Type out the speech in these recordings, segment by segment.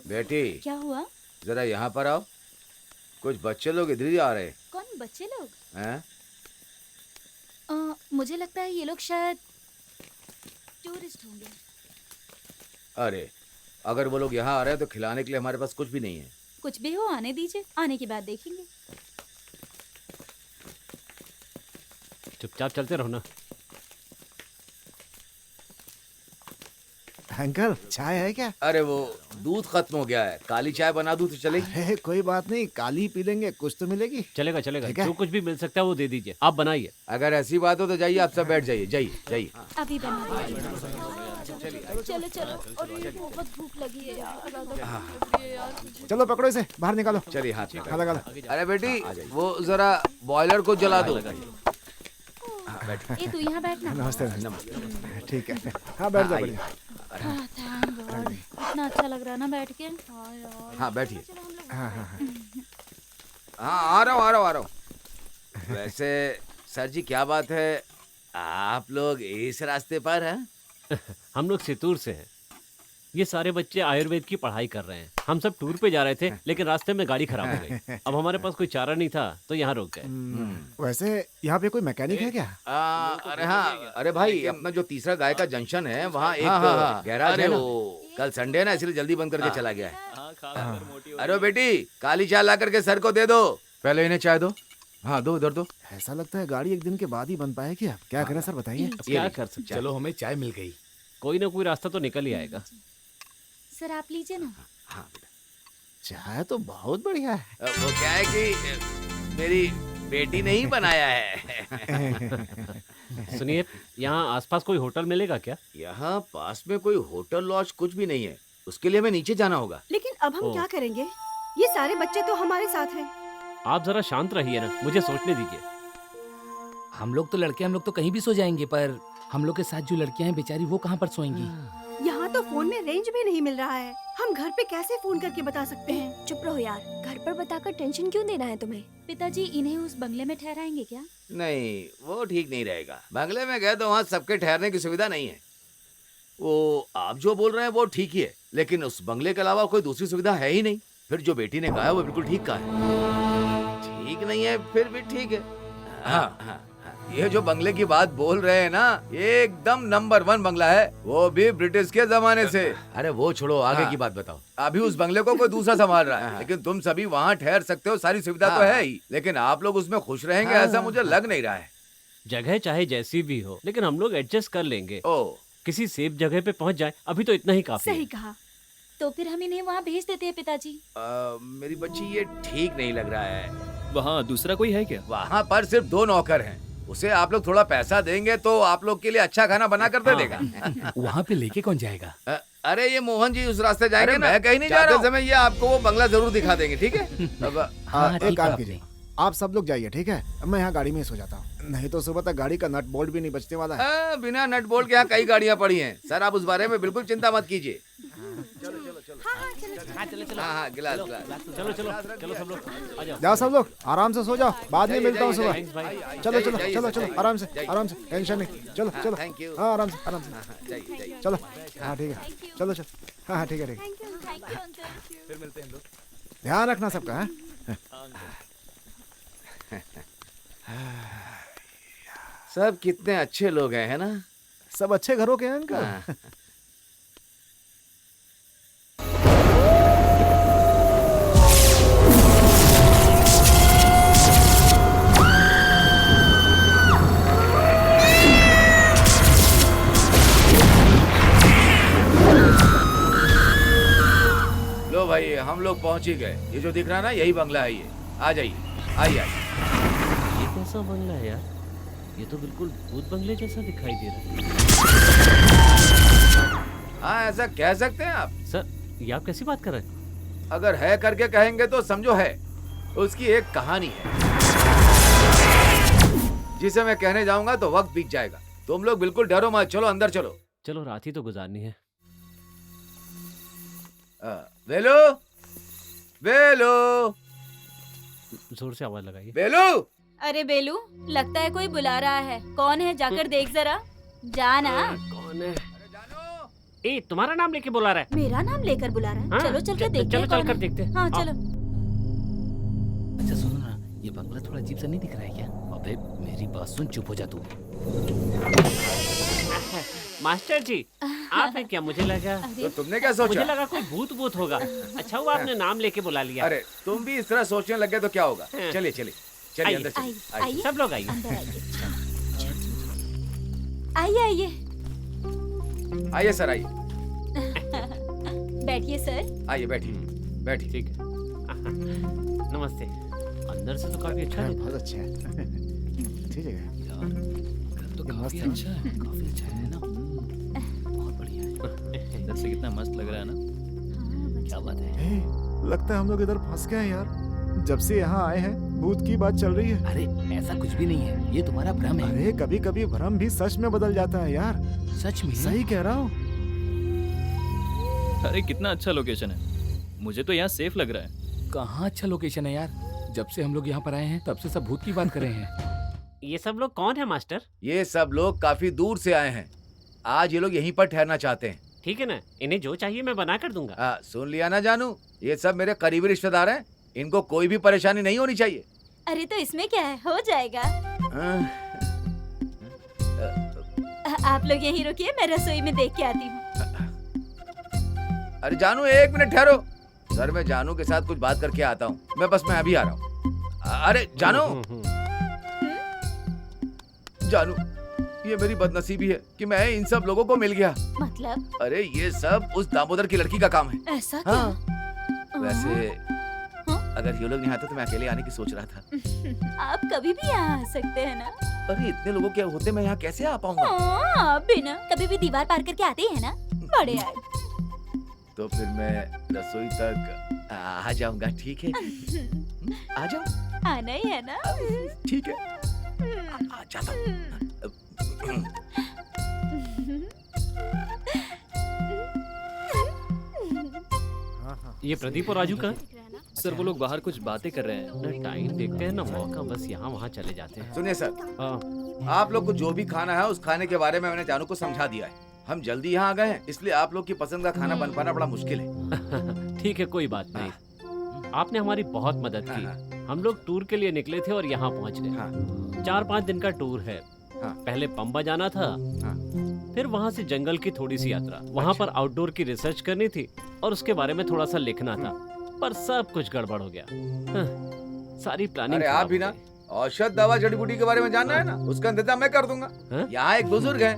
बेटी क्या हुआ? जरा यहाँ पर आओ। कुछ बच्चे लोग इधर ही आ रहे कौन बच्चे लोग? हैं? मुझे लगता है ये लोग शायद टूरिस्ट होंगे। अरे अगर वो लोग यहाँ आ रहे हैं तो खिलाने के लिए हमारे पास कुछ भी नहीं है। कुछ भी हो, आने दीजिए, आने के बाद देखेंगे। चुपचाप चलते रहो ना। अंकल चाय है क्या? अरे वो दूध खत्म हो गया है, काली चाय बना दूं तो चलेगी? अरे कोई बात नहीं, काली पी लेंगे, कुछ तो मिलेगी। चलेगा चलेगा, ठीक है। जो कुछ भी मिल सकता है वो दे दीजिए, आप बनाइए। अगर ऐसी बात हो तो जाइए, आप सब बैठ जाइए, जाइए जाइए। अभी बना दीजिए। चलो चलो, अरे बहुत भूख लगी है यार। चलो पकड़ो इसे, बाहर निकालो। चलिए हाथ में। लगा लो। अरे बेटी वो जरा बॉयलर को जला दो। ए तू यहाँ बैठना। नमस्ते नमस्ते। ठीक है, हाँ बैठ जाओ। बढ़िया। थैंक गॉड, इतना अच्छा लग रहा है ना बैठ के। हाँ बैठिए। हाँ हाँ हाँ। हाँ आ रहा हूँ। वैसे सर जी क्या बात है, आप लोग इस रास्ते पर हैं? हम लोग सितूर से हैं। ये सारे बच्चे आयुर्वेद की पढ़ाई कर रहे हैं। हम सब टूर पे जा रहे थे, लेकिन रास्ते में गाड़ी खराब हो गई। अब हमारे पास कोई चारा नहीं था तो यहाँ रुक गए। वैसे यहाँ पे कोई मैकेनिक है क्या? अरे हाँ, अरे भाई अपना जो तीसरा गाय का जंक्शन है वहाँ एक गैराज है ना। कल संडे है ना, इसलिए जल्दी बंद करके चला गया है। अरे बेटी काली चाय ला करके सर को दे दो। पहले इन्हें चाय दो। हाँ दो, इधर दो। ऐसा लगता है गाड़ी एक दिन के बाद ही बन पाए क्या? क्या करें सर बताइए। क्या कर सकते? चलो हमें चाय मिल गई। कोई ना कोई रास्ता तो निकल ही आएगा। सर आप लीजिए ना। हाँ चाय तो बहुत बढ़िया है। वो क्या है कि मेरी बेटी ने ही बनाया है। सुनिए, यहाँ आसपास कोई होटल मिलेगा क्या? यहाँ पास में कोई होटल लॉज कुछ भी नहीं है, उसके लिए हमें नीचे जाना होगा। लेकिन अब हम क्या करेंगे? ये सारे बच्चे तो हमारे साथ हैं। आप जरा शांत रहिए ना, मुझे सोचने दीजिए। हम लोग तो लड़के, हम लोग तो कहीं भी सो जाएंगे, पर हम लोग के साथ जो लड़कियां हैं बेचारी वो कहाँ पर सोएंगी? यहाँ तो फोन में रेंज भी नहीं मिल रहा है। हम घर पे कैसे फोन करके बता सकते हैं? चुप रहो यार, घर पर बताकर टेंशन क्यों देना है तुम्हें? पिताजी इन्हें उस बंगले में ठहराएंगे क्या? नहीं वो ठीक नहीं रहेगा। बंगले में गए तो वहाँ सबके ठहरने की सुविधा नहीं है। वो आप जो बोल रहे हैं वो ठीक ही है, लेकिन उस बंगले के अलावा कोई दूसरी सुविधा है ही नहीं। फिर जो बेटी ने कहा है वो बिल्कुल ठीक कहा है। ठीक नहीं है फिर भी ठीक है। हाँ हाँ, ये जो बंगले की बात बोल रहे हैं ना, ये एकदम नंबर 1 बंगला है, वो भी ब्रिटिश के जमाने से। अरे वो छोड़ो, आगे की बात बताओ। अभी उस बंगले को कोई दूसरा संभाल रहा है, लेकिन तुम सभी वहाँ ठहर सकते हो, सारी सुविधा तो है ही। लेकिन आप लोग उसमें खुश रहेंगे ऐसा मुझे लग नहीं रहा है। जगह चाहे जैसी भी हो, लेकिन हम लोग एडजस्ट कर लेंगे। ओ किसी सेफ जगह पे पहुंच जाए, अभी तो इतना ही काफी सही है। कहा। तो फिर हम इन्हें वहाँ भेज देते हैं पिताजी। मेरी बच्ची ये ठीक नहीं लग रहा है। वहाँ दूसरा कोई है क्या? वहाँ पर सिर्फ 2 नौकर हैं। उसे आप लोग थोड़ा पैसा देंगे तो आप लोग के लिए अच्छा खाना बना कर दे देगा। वहाँ पे लेके कौन जाएगा? अरे ये मोहन जी उस रास्ते जाएंगे ना, मैं कहीं नहीं जा रहा हूँ। समय ये आपको वो बंगला जरूर दिखा देंगे, ठीक है? एक काम कीजिए, आप सब लोग जाइए, ठीक है? मैं यहाँ गाड़ी में सो जाता हूँ, नहीं तो सुबह तक गाड़ी का नट बोल्ट भी नहीं बचने वाला है। बिना नट बोल्ट के यहाँ कई गाड़ियाँ पड़ी हैं। सर आप उस बारे में बिल्कुल चिंता मत कीजिए। हाँ गिलास गिलास। चलो चलो चलो सब लोग आ जाओ। जाओ सब लोग आराम से सो जाओ, बाद में मिलता हूँ सुबह। थैंक्स भाई। चलो चलो चलो चलो, आराम से टेंशन नहीं। चलो चलो, थैंक यू। हाँ आराम से चलो। हाँ ठीक है, चलो चलो। हाँ ठीक है ठीक है, थैंक यू अंकल। फिर मिलते हैं लोग। ध्यान रखना सबका। हाँ सब कितने अच्छे लोग हैं, है ना? सब अच्छे घरों के हैं अंकल। हाँ। लो भाई हम लोग पहुंच ही गए। ये जो दिख रहा है ना, यही बंगला है। ये आ जाइए, आइए आइए। ये कैसा बंगला है यार? ये तो बिल्कुल भूत बंगले जैसा दिखाई दे रहा है। हाँ ऐसा कह सकते हैं आप। सर ये आप कैसी बात कर रहे हैं? अगर है करके कहेंगे तो समझो है। उसकी एक कहानी है जिसे मैं कहने जाऊंगा तो वक्त बीत जाएगा। तुम लोग बिल्कुल डरो मत, चलो अंदर चलो। चलो रात ही तो गुजारनी है। वेलू वेलू जोर से आवाज लगाइए। वेलू। अरे बेलू, लगता है कोई बुला रहा है। कौन है, जाकर देख जरा। जाना। कौन है? ए, तुम्हारा नाम लेके बुला रहा है। मेरा नाम लेकर बुला रहा है। हाँ, चलो चल के देखते चलो हैं चल कौन कर है। देखते हैं। हाँ आओ। चलो। अच्छा सुनो ना, ये बंगला थोड़ा अजीब सा नहीं दिख रहा है क्या? अबे मेरी बात सुन, चुप हो जा तू। मास्टर जी, आप हैं क्या? मुझे लगा तो तुमने क्या मुझे सोचा? लगा कोई भूत भूत होगा। अच्छा हुआ आपने नाम लेके बुला लिया। अरे तुम भी इस तरह सोचने लग गए तो क्या होगा? हाँ। चलिए चलिए चलिए आइए, अंदर चलिए। आइए, आइए। सब लोग आइए। अंदर आइए। आइए आइए। आइए सर, आइए बैठिए सर। आइए, बैठिए बैठिए। ठीक है। नमस्ते। अंदर से तो काफी अच्छा हाँ, लग बहुत अच्छा है। ठीक है। घर तो काफी अच्छा है, काफी अच्छा है ना? बहुत बढ़िया है। अंदर से कितना मस्त लग रहा है ना? क्या बात है? हे, लगता है हम लोग इधर फंस गए हैं यार। जब से यहाँ आए हैं भूत की बात चल रही है। अरे ऐसा कुछ भी नहीं है, ये तुम्हारा भ्रम है। अरे कभी कभी भ्रम भी सच में बदल जाता है यार। सच में? सही कह रहा हूँ। अरे कितना अच्छा लोकेशन है, मुझे तो यहाँ सेफ लग रहा है। कहाँ अच्छा लोकेशन है यार। जब से हम लोग यहाँ पर आए हैं तब से सब भूत की बात कर रहे हैं। ये सब लोग कौन है मास्टर? ये सब लोग काफी दूर से आए हैं। आज ये लोग यहीं पर ठहरना चाहते हैं। ठीक है ना, इन्हें जो चाहिए मैं बना कर दूंगा। सुन लिया ना जानू, ये सब मेरे करीबी रिश्तेदार हैं। इनको कोई भी परेशानी नहीं होनी चाहिए। अरे तो इसमें क्या है, हो जाएगा। आप लोग यहीं रुकिए, मैं रसोई में देख के आती हूँ। अरे जानू, एक मिनट ठहरो। सर, मैं जानू के साथ कुछ बात करके आता हूँ। मैं अभी आ रहा हूँ। अरे जानू, जानू, ये मेरी बदनसीबी है कि मैं इन सब लोगों को मिल गया। मतलब? अरे ये सब उस दामोदर की लड़की का काम है। ऐसा क्या? हाँ। वैसे अगर ये लोग नहीं आते तो मैं अकेले आने की सोच रहा था। आप कभी भी यहाँ आ सकते हैं ना। अरे इतने लोगों के होते मैं यहाँ कैसे आ पाऊंगा? आप भी ना कभी भी दीवार पार करके आते ही है ना। बड़े आए। तो फिर मैं रसोई तक आ जाऊंगा, ठीक है? आ जाऊं? आना ही है ना। ठीक है, आ जाता हूँ। ये प्रदीप और राजू का सर वो लोग बाहर कुछ बातें कर रहे हैं। ना टाइम देखते हैं ना मौका, बस यहाँ वहाँ चले जाते हैं। सुनिए सर, हाँ, आप लोग को जो भी खाना है उस खाने के बारे में मैंने जानू को समझा दिया है। हम जल्दी यहाँ आ गए हैं, इसलिए आप लोग की पसंद का खाना बन पाना बड़ा मुश्किल है। ठीक है, कोई बात नहीं। आपने हमारी बहुत मदद हाँ, की। हम लोग टूर के लिए निकले थे और यहाँ पहुँच गए। हाँ। 4-5 दिन का टूर है। हाँ। पहले पंबा जाना था, हाँ। फिर वहाँ से जंगल की थोड़ी सी यात्रा, वहाँ पर आउटडोर की रिसर्च करनी थी और उसके बारे में थोड़ा सा लिखना था, पर सब कुछ गड़बड़ हो गया। सारी प्लानिंग अरे आप भी ना औषध दवा जड़ी बूटी के बारे में जानना है ना, उसका इंतजाम मैं कर दूंगा। हाँ? यहाँ एक बुजुर्ग है,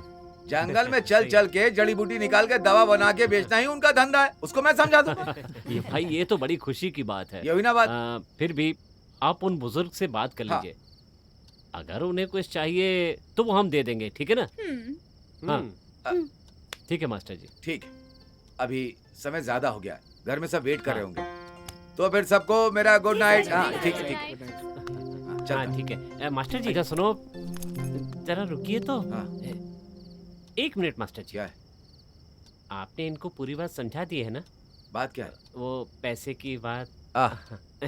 जंगल में चल चल के जड़ी बूटी निकाल के दवा बना के बेचना ही उनका धंधा है। उसको मैं समझा दूंगा। ये भाई, ये तो बड़ी खुशी की बात है। ये हुई ना बात। फिर भी आप उन बुजुर्ग से बात कर हाँ। लीजिए। अगर उन्हें कुछ चाहिए तो वो हम दे देंगे, ठीक है ना? हाँ, ठीक है मास्टर जी। ठीक है, अभी समय ज्यादा हो गया है, घर में सब वेट कर रहे होंगे, तो फिर सबको मेरा गुड नाइट। हाँ ठीक है, ठीक है। हाँ ठीक है। मास्टर जी, अच्छा सुनो, जरा रुकिए तो। हाँ। 1 मिनट मास्टर जी। क्या है? आपने इनको पूरी बात समझा दी है ना? बात क्या है? वो पैसे की बात।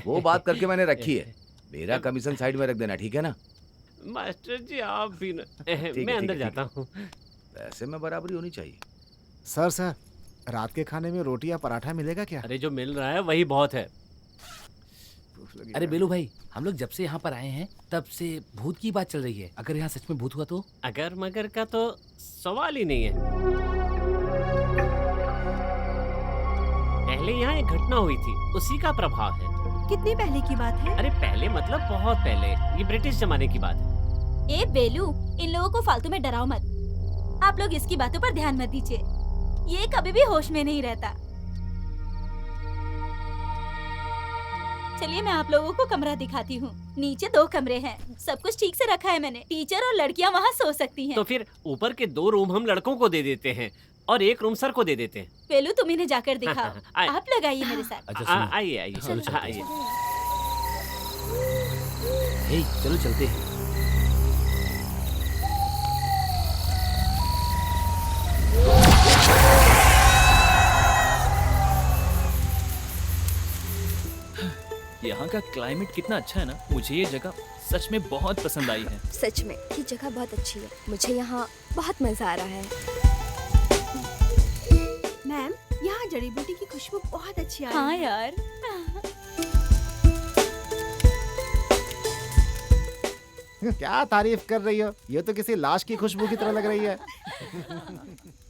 वो बात करके मैंने रखी है। मेरा कमीशन साइड में रख देना, ठीक है ना? मास्टर जी आप भी ना। ठीक मैं है, अंदर ठीक है। जाता हूँ। पैसे में बराबरी होनी चाहिए। सर रात के खाने में रोटी या पराठा मिलेगा क्या? अरे जो मिल रहा है वही बहुत है। अरे बेलू भाई, हम लोग जब से यहाँ पर आए हैं तब से भूत की बात चल रही है। अगर यहाँ सच में भूत हुआ तो? अगर मगर का तो सवाल ही नहीं है। पहले यहाँ एक घटना हुई थी, उसी का प्रभाव है। कितनी पहले की बात है? अरे पहले मतलब बहुत पहले, ये ब्रिटिश जमाने की बात है। ए बेलू, इन लोगों को फालतू में डराओ मत। आप लोग इसकी बातों पर ध्यान मत दीजिए, ये कभी भी होश में नहीं रहता। चलिए मैं आप लोगों को कमरा दिखाती हूँ। नीचे 2 कमरे हैं, सब कुछ ठीक से रखा है मैंने। टीचर और लड़कियाँ वहाँ सो सकती हैं। तो फिर ऊपर के 2 रूम हम लड़कों को दे देते हैं और 1 रूम सर को दे देते हैं। बेलू तुम इन्हें जाकर दिखाओ। आए। आप लोग आइए मेरे साथ। अच्छा सुनो, आइए आइए चलो चलते आइए। हे चलो चलते हैं। यहाँ का क्लाइमेट कितना अच्छा है ना, मुझे ये जगह सच में बहुत पसंद आई है। सच में ये जगह बहुत अच्छी है, मुझे यहाँ बहुत मजा आ रहा है। मैम, यहाँ जड़ी बूटी की खुशबू बहुत अच्छी आ रही हाँ है। यार। क्या तारीफ कर रही हो? ये तो किसी लाश की खुशबू की तरह लग रही है।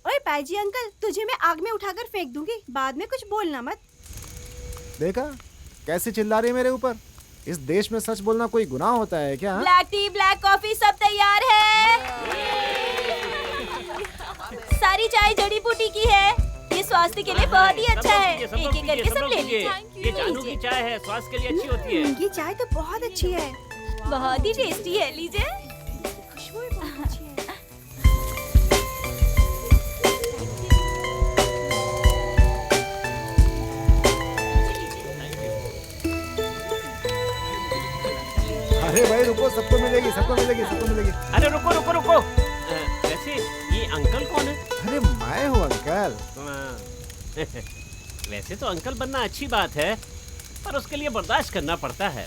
ओए पाजी अंकल, तुझे मैं आग में उठाकर फेंक दूंगी, बाद में कुछ बोलना मत। देखा कैसे चिल्ला रही है मेरे ऊपर? इस देश में सच बोलना कोई गुनाह होता है क्या? ब्लैक टी, ब्लैक कॉफी सब तैयार है। सारी चाय जड़ी बूटी की है, ये स्वास्थ्य के लिए बहुत ही अच्छा है। एक एक करके सब ले लीजिए। ये जानू की चाय है, स्वास्थ्य के लिए अच्छी होती है। ये चाय तो बहुत अच्छी है। बहुत ही टेस्टी है, लीजिए। खुशबू भी बहुत अच्छी है। अरे भाई रुको, सबको मिलेगी, सबको मिलेगी, सबको मिलेगी। अरे रुको रुको रुको, वैसे ये अंकल कौन है? अरे मैं हूँ अंकल। वैसे तो अंकल बनना अच्छी बात है, पर उसके लिए बर्दाश्त करना पड़ता है।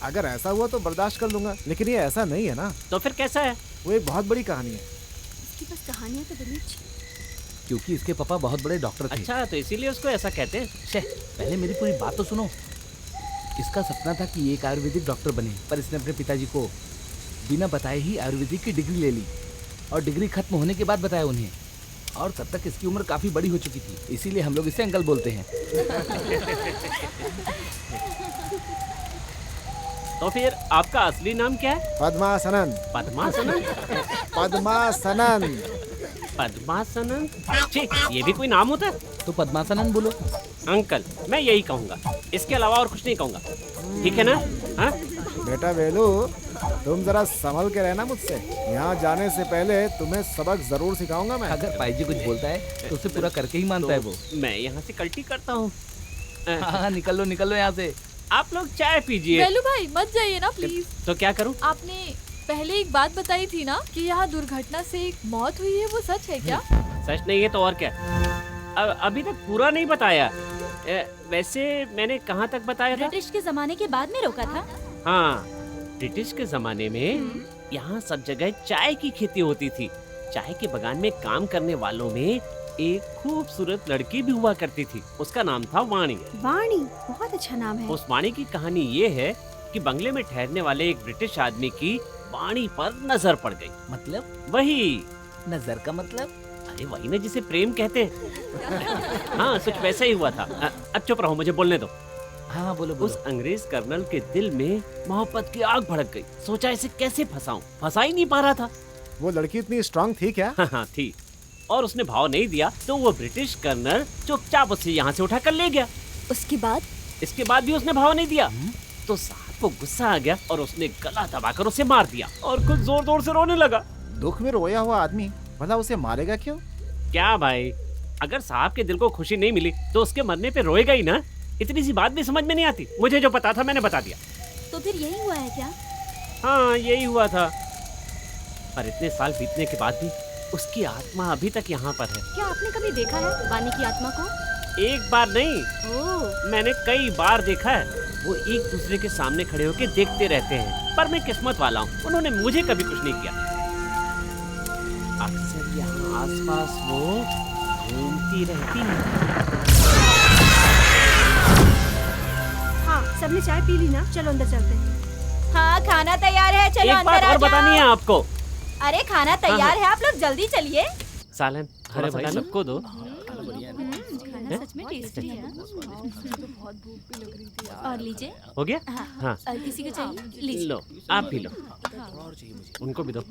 अगर ऐसा हुआ तो बर्दाश्त कर लूंगा, लेकिन ये ऐसा नहीं है ना। तो फिर कैसा है? वो एक बहुत बड़ी कहानी है। इसकी बस कहानियाँ तो बड़ी अच्छी। क्योंकि इसके पापा बहुत बड़े डॉक्टर थे। अच्छा, तो इसीलिए उसको ऐसा कहते हैं। शे, पहले मेरी पूरी बात तो सुनो। इसका सपना था कि ये एक आयुर्वेदिक डॉक्टर बने, पर इसने अपने पिताजी को बिना बताए ही आयुर्वेदिक की डिग्री ले ली, और डिग्री खत्म होने के बाद बताया उन्हें, और तब तक इसकी उम्र काफी बड़ी हो चुकी थी, इसीलिए हम लोग इसे अंकल बोलते हैं। तो फिर आपका असली नाम क्या है? पद्मासनन। पद्मासनन? पद्मासनन। पद्मासनन? छी, ये भी कोई नाम होता है? तो पद्मासनन बोलो। अंकल, मैं यही कहूँगा, इसके अलावा और कुछ नहीं कहूँगा, ठीक है ना? हाँ? बेटा वेलू, तुम जरा संभल के रहना मुझसे। यहाँ जाने से पहले तुम्हें सबक जरूर सिखाऊंगा मैं। अगर पाई जी कुछ बोलता है तो उसे पूरा करके ही मानता है वो। मैं यहाँ से कल्टी करता हूँ। हाँ, निकल लो यहाँ से। आप लोग चाय पीजिए। वेलू भाई मत जाइए ना प्लीज। तो क्या करूँ? आपने पहले एक बात बताई थी ना कि यहाँ दुर्घटना से एक मौत हुई है, वो सच है क्या? सच नहीं है तो और क्या? अभी तक पूरा नहीं बताया। वैसे मैंने कहाँ तक बताया था? ब्रिटिश के जमाने के बाद में रोका था। हाँ, ब्रिटिश के जमाने में यहाँ सब जगह चाय की खेती होती थी। चाय के बगान में काम करने वालों में एक खूबसूरत लड़की भी हुआ करती थी, उसका नाम था वाणी। वाणी बहुत अच्छा नाम है। उस वाणी की कहानी ये है कि बंगले में ठहरने वाले एक ब्रिटिश आदमी की वाणी पर नजर पड़ गई। मतलब? वही नजर का मतलब? अरे वही ना जिसे प्रेम कहते हैं। हाँ, सच वैसा ही हुआ था। अब चुप रहो, मुझे बोलने दो। हाँ बोलो उस अंग्रेज कर्नल के दिल में मोहब्बत की आग भड़क गई। सोचा इसे कैसे फंसाऊं, फंसा ही नहीं पा रहा था। वो लड़की इतनी स्ट्रांग थी क्या? हाँ थी, और उसने भाव नहीं दिया तो वो ब्रिटिश कर्नल चुपचाप उसे यहाँ से उठा कर ले गया। उसके बाद? इसके बाद भी उसने भाव नहीं दिया तो साहब को गुस्सा आ गया और उसने गला दबाकर उसे मार दिया और खुद जोर जोर से रोने लगा। दुख में रोया हुआ आदमी भला उसे मारेगा क्यों? क्या भाई, अगर साहब के दिल को खुशी नहीं मिली तो उसके मरने पे रोएगा ही ना। इतनी सी बात भी समझ में नहीं आती। मुझे जो पता था मैंने बता दिया। तो फिर यही हुआ है क्या? हाँ, यही हुआ था, पर इतने साल बीतने के बाद भी उसकी आत्मा अभी तक यहाँ पर है। क्या आपने कभी देखा है वाणी की आत्मा को? एक बार नहीं, ओह, मैंने कई बार देखा है। वो एक दूसरे के सामने खड़े होकर देखते रहते हैं, पर मैं किस्मत वाला हूँ, उन्होंने मुझे कभी कुछ नहीं किया। अक्सर यहाँ आसपास वो घूमती रहती है। हाँ, सबने चाय पी ली ना? चलो अंदर चलते हैं। हाँ, खाना तैयार है, चलो एक अंदर बात आ और बतानी है जाओ। आपको। अरे खाना तैयार है, आप लोग जल्दी चलिए। सालन, अरे भाई सबको दो। खाना सच में टेस्टी है। और लीजिए। हो गया? हाँ, और किसी को चाहिए? लीजिए। लो, आप भी लो, उनको भी दो।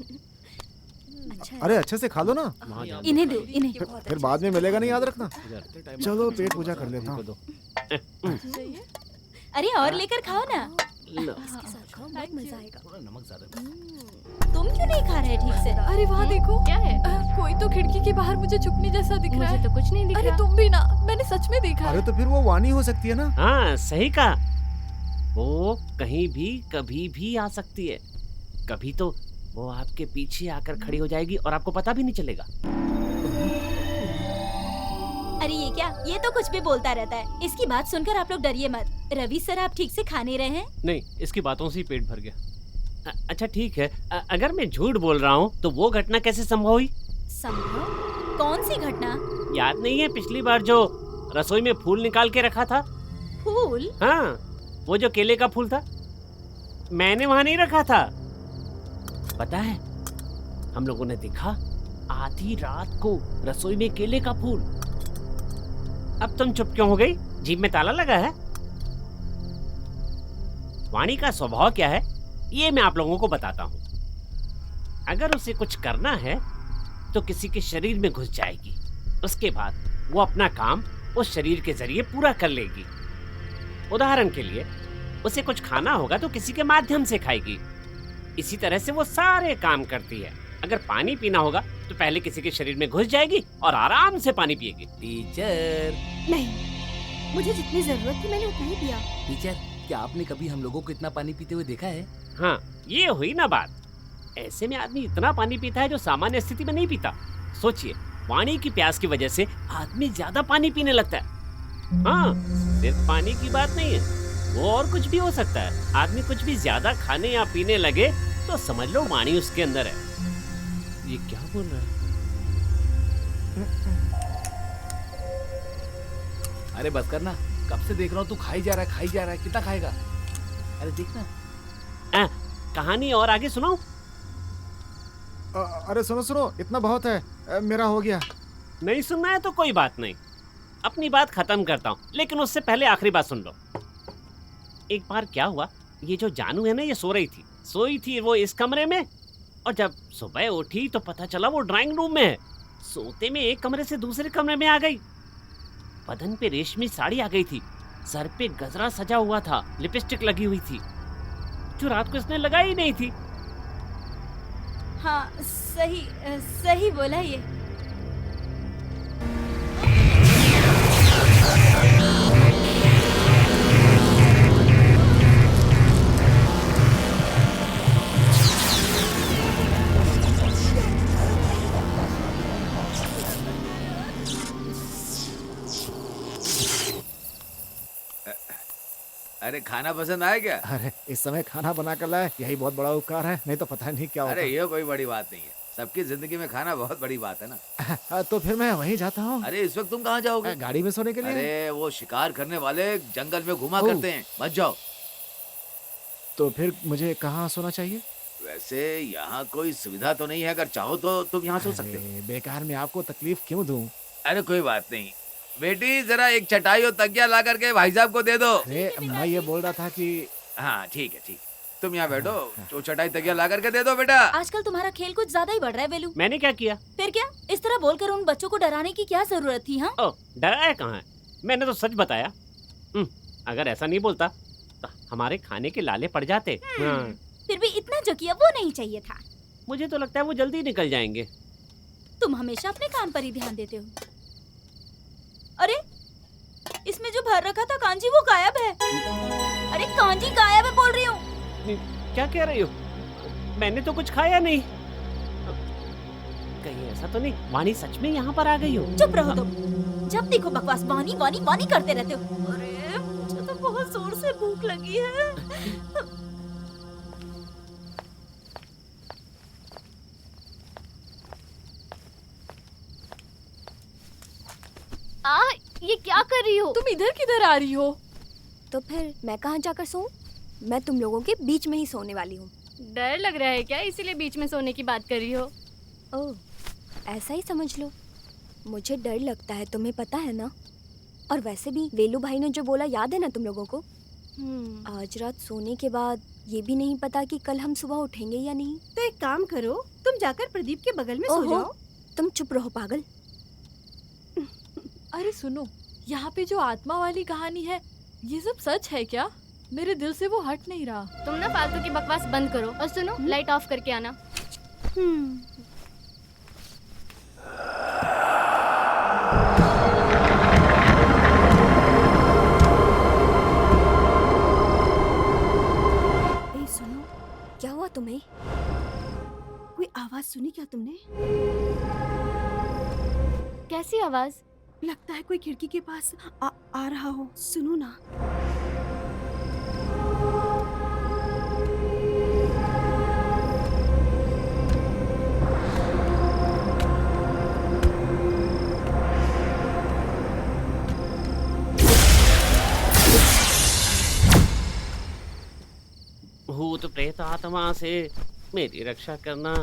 अरे अच्छे से खा लो ना, वहाँ जाओ। इन्हें दो, इन्हें। फिर बाद में मिलेगा नहीं, याद रखना। चलो पेट पूजा कर लेता हूँ। अरे और लेकर खाओ ना। लो। मजा आएगा। नमक ज्यादा। तुम क्यों नहीं खा रहे ठीक से? अरे वहाँ देखो, क्या है? कोई तो खिड़की के बाहर मुझे झुकने जैसा दिख रहा है। मुझे तो कुछ नहीं दिख अरे रहा। तुम भी ना, मैंने सच में देखा अरे है। तो फिर वो वाणी हो सकती है ना? हाँ, सही कहा। वो कहीं भी कभी भी आ सकती है। कभी तो वो आपके पीछे आकर खड़ी हो जाएगी और आपको पता भी नहीं चलेगा। अरे ये क्या, ये तो कुछ भी बोलता रहता है। इसकी बात सुनकर आप लोग डरिए मत। रवि सर, आप ठीक से खा नहीं रहे हैं? नहीं, इसकी बातों से ही पेट भर गया। अच्छा ठीक है, अगर मैं झूठ बोल रहा हूँ तो वो घटना कैसे संभव हुई? संभव? कौन सी घटना? याद नहीं है पिछली बार जो रसोई में फूल निकाल के रखा था? फूल? हाँ, वो जो केले का फूल था, मैंने वहाँ नहीं रखा था। पता है, हम लोगों ने देखा आधी रात को रसोई में केले का फूल। अब तुम चुप क्यों हो गई? जीभ में ताला लगा है? वाणी का स्वभाव क्या है ये मैं आप लोगों को बताता हूँ। अगर उसे कुछ करना है तो किसी के शरीर में घुस जाएगी। उसके बाद वो अपना काम उस शरीर के जरिए पूरा कर लेगी। उदाहरण के लिए, उसे कुछ खाना होगा तो किसी के माध्यम से खाएगी। इसी तरह से वो सारे काम करती है। अगर पानी पीना होगा तो पहले किसी के शरीर में घुस जाएगी और आराम से पानी पिएगी। टीचर, नहीं, मुझे जितनी जरूरत थी मैंने उतना ही पिया। टीचर, क्या आपने कभी हम लोगों को इतना पानी पीते हुए देखा है? हाँ, ये हुई ना बात। ऐसे में आदमी इतना पानी पीता है जो सामान्य स्थिति में नहीं पीता। सोचिए, वाणी की प्यास की वजह से आदमी ज्यादा पानी पीने लगता है। हाँ, सिर्फ पानी की बात नहीं है, वो और कुछ भी हो सकता है। आदमी कुछ भी ज्यादा खाने या पीने लगे तो समझ लो वाणी उसके अंदर है। ये क्या बोल रहा है? अरे बस करना, कब से देख रहा हूँ तू खाई जा रहा है। कितना खाएगा? अरे देखना। कहानी और आगे सुनाऊं? अरे सुनो सुनो, इतना बहुत है, मेरा हो गया। नहीं सुनना है तो कोई बात नहीं, अपनी बात खत्म करता हूँ, लेकिन उससे पहले आखिरी बात सुन लो। एक बार क्या हुआ, ये जो जानू है ना, ये सोई थी वो इस कमरे में, और जब सुबह उठी तो पता चला वो ड्राइंग रूम में है। सोते में एक कमरे से दूसरे कमरे में आ गई। बदन पे रेशमी साड़ी आ गई थी, सर पे गजरा सजा हुआ था, लिपस्टिक लगी हुई थी, जो रात को इसने लगाई ही नहीं थी। हाँ, सही बोला ये। अरे खाना पसंद आया क्या? अरे इस समय खाना बना कर लाए, यही बहुत बड़ा उपकार है, नहीं तो पता नहीं क्या होता। अरे ये कोई बड़ी बात नहीं है, सबकी जिंदगी में खाना बहुत बड़ी बात है ना। तो फिर मैं वहीं जाता हूँ। अरे इस वक्त तुम कहाँ जाओगे? गाड़ी में सोने के लिए। अरे वो शिकार करने वाले जंगल में घुमा करते हैं, मत जाओ। तो फिर मुझे कहाँ सोना चाहिए? वैसे यहाँ कोई सुविधा तो नहीं है, अगर चाहो तो तुम यहाँ सो सकते हो। बेकार में आपको तकलीफ क्यों दूं? अरे कोई बात नहीं बेटी, जरा एक चटाई और तकिया ला करके भाई साहब को दे दो। अरे मैं ये बोल रहा था कि हाँ ठीक है, तुम यहाँ बैठो, तो चटाई तकिया ला करके दे दो बेटा। आजकल तुम्हारा खेल कुछ ज्यादा ही बढ़ रहा है वेलू। मैंने क्या किया? फिर क्या, इस तरह बोलकर उन बच्चों को डराने की क्या जरूरत थी? हाँ, ओ, डराया कहाँ है, मैंने तो सच बताया। अगर ऐसा नहीं बोलता तो हमारे खाने के लाले पड़ जाते। हाँ। फिर भी इतना जो किया वो नहीं चाहिए था। मुझे तो लगता है वो जल्दी निकल जाएंगे। तुम हमेशा अपने काम पर ही ध्यान देते हो। अरे इसमें जो भर रखा था कांजी, वो गायब है। अरे कांजी गायब है बोल रही हूँ। क्या कह रही हो? मैंने तो कुछ खाया नहीं। कहीं ऐसा तो नहीं वाणी सच में यहाँ पर आ गई हो? चुप रहो तुम, जब देखो बकवास वानी वानी वानी करते रहते हो। अरे मुझे तो बहुत जोर से भूख लगी है। ये क्या कर रही हो? तुम इधर किधर आ रही हो? तो फिर मैं कहाँ जाकर सोऊं? मैं तुम लोगों के बीच में ही सोने वाली हूँ। डर लग रहा है क्या, इसीलिए बीच में सोने की बात कर रही हो? ओह, ऐसा ही समझ लो। मुझे डर लगता है, तुम्हें पता है ना। और वैसे भी वेलू भाई ने जो बोला याद है ना तुम लोगों को? आज रात सोने के बाद ये भी नहीं पता कि कल हम सुबह उठेंगे या नहीं। तो एक काम करो, तुम जाकर प्रदीप के बगल में सो जाओ। तुम चुप रहो पागल। अरे सुनो, यहाँ पे जो आत्मा वाली कहानी है, ये सब सच है क्या? मेरे दिल से वो हट नहीं रहा। तुम ना फालतू की बकवास बंद करो और सुनो, लाइट ऑफ करके आना। सुनो, क्या हुआ तुम्हें? कोई आवाज सुनी क्या तुमने? कैसी आवाज? लगता है कोई खिड़की के पास आ रहा हो। सुनो ना। भूत प्रेत आत्मा से मेरी रक्षा करना।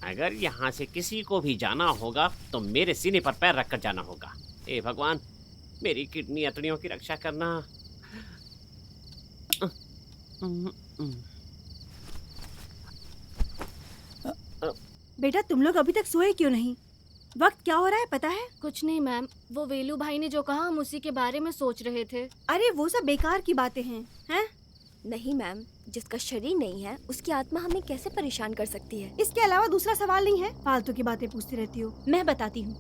अगर यहाँ से किसी को भी जाना होगा तो मेरे सीने पर पैर रखकर जाना होगा। हे भगवान, मेरी किडनी अतड़ियों की रक्षा करना। बेटा तुम लोग अभी तक सोए क्यों नहीं? वक्त क्या हो रहा है पता है? कुछ नहीं मैम, वो वेलू भाई ने जो कहा हम उसी के बारे में सोच रहे थे। अरे वो सब बेकार की बातें हैं, हैं? नहीं मैम, जिसका शरीर नहीं है उसकी आत्मा हमें कैसे परेशान कर सकती है? इसके अलावा दूसरा सवाल नहीं है, फालतू की बातें पूछती रहती हो। मैं बताती हूँ।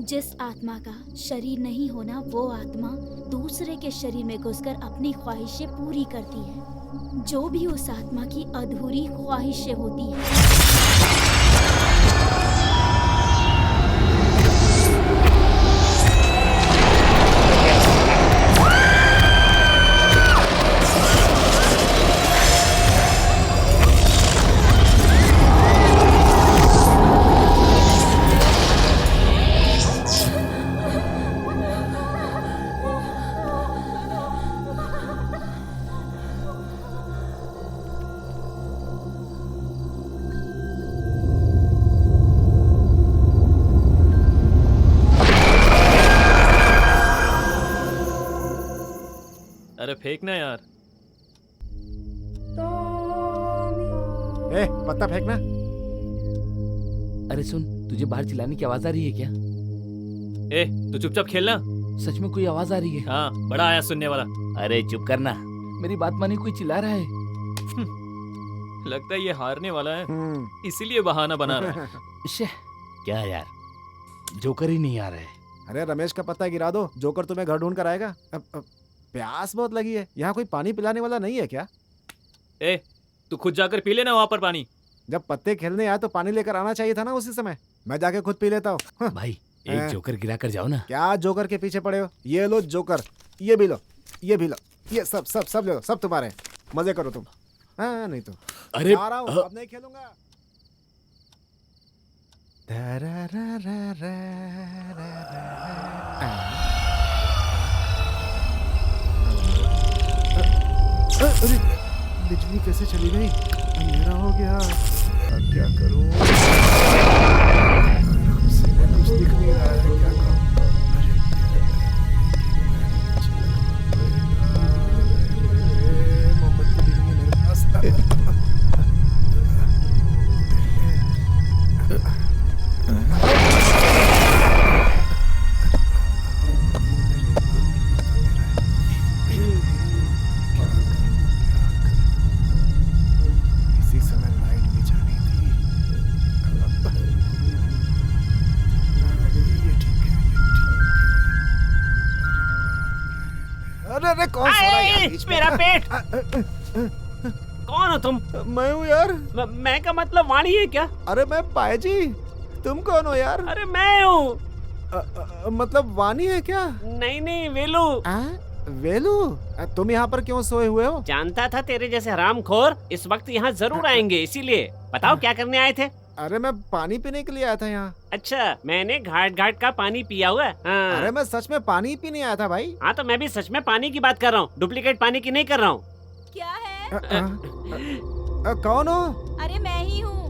जिस आत्मा का शरीर नहीं होना, वो आत्मा दूसरे के शरीर में घुसकर अपनी ख्वाहिशें पूरी करती है, जो भी उस आत्मा की अधूरी ख्वाहिशें होती है। अरे फेंकना यार। ए, पत्ता फेंकना। अरे सुन, तुझे बाहर चिल्लाने की आवाज आ रही है क्या? ए, तू चुपचाप खेलना। सच में कोई आवाज आ रही है? हाँ, बड़ा आया सुनने वाला। अरे चुप करना, मेरी बात मानी, कोई चिल्ला रहा है। लगता है ये हारने वाला है, इसीलिए बहाना बना रहा है। शे, क्या यार, जोकर ही नहीं आ रहा है। अरे रमेश का पत्ता गिरा दो, जोकर तुम्हें घर ढूंढ कर आएगा। प्यास बहुत लगी है, यहाँ कोई पानी पिलाने वाला नहीं है क्या? ए, तू खुद जाकर पी लेना वहाँ पर पानी। जब पत्ते खेलने आए तो पानी लेकर आना चाहिए था ना उसी समय। मैं जाके खुद पी लेता हूँ। भाई एक जोकर गिरा कर जाओ ना। क्या जोकर के पीछे पड़े हो? ये लो जोकर, ये भी लो, ये भी लो, ये सब सब सब लो, सब तुम्हारे। मजे करो तुम। हाँ नहीं तो अरे आ रहा हूँ, अब नहीं खेलूंगा। अरे बिजली कैसे चली गई? अंधेरा हो गया, अब क्या करूं? कुछ दिख नहीं रहा है, क्या करूं? अरे मोमबत्ती भी नहीं है मेरे पास। अरे कौन सा यार बीच में? मेरा पेट। कौन हो तुम? मैं हूँ यार। मैं का मतलब वाणी है क्या? अरे मैं पायजी, तुम कौन हो यार? अरे मैं हूँ। मतलब वाणी है क्या? नहीं नहीं, वेलू। वेलू, तुम यहाँ पर क्यों सोए हुए हो? जानता था तेरे जैसे हरामखोर इस वक्त यहाँ जरूर आएंगे, इसीलिए। बताओ क्या करने आए थे? अरे मैं पानी पीने के लिए आया था यहाँ। अच्छा, मैंने घाट घाट का पानी पिया हुआ है। हाँ। अरे मैं सच में पानी पीने आया था भाई। हाँ तो मैं भी सच में पानी की बात कर रहा हूँ, डुप्लीकेट पानी की नहीं कर रहा हूँ। क्या है? कौन हो? अरे मैं ही हूँ।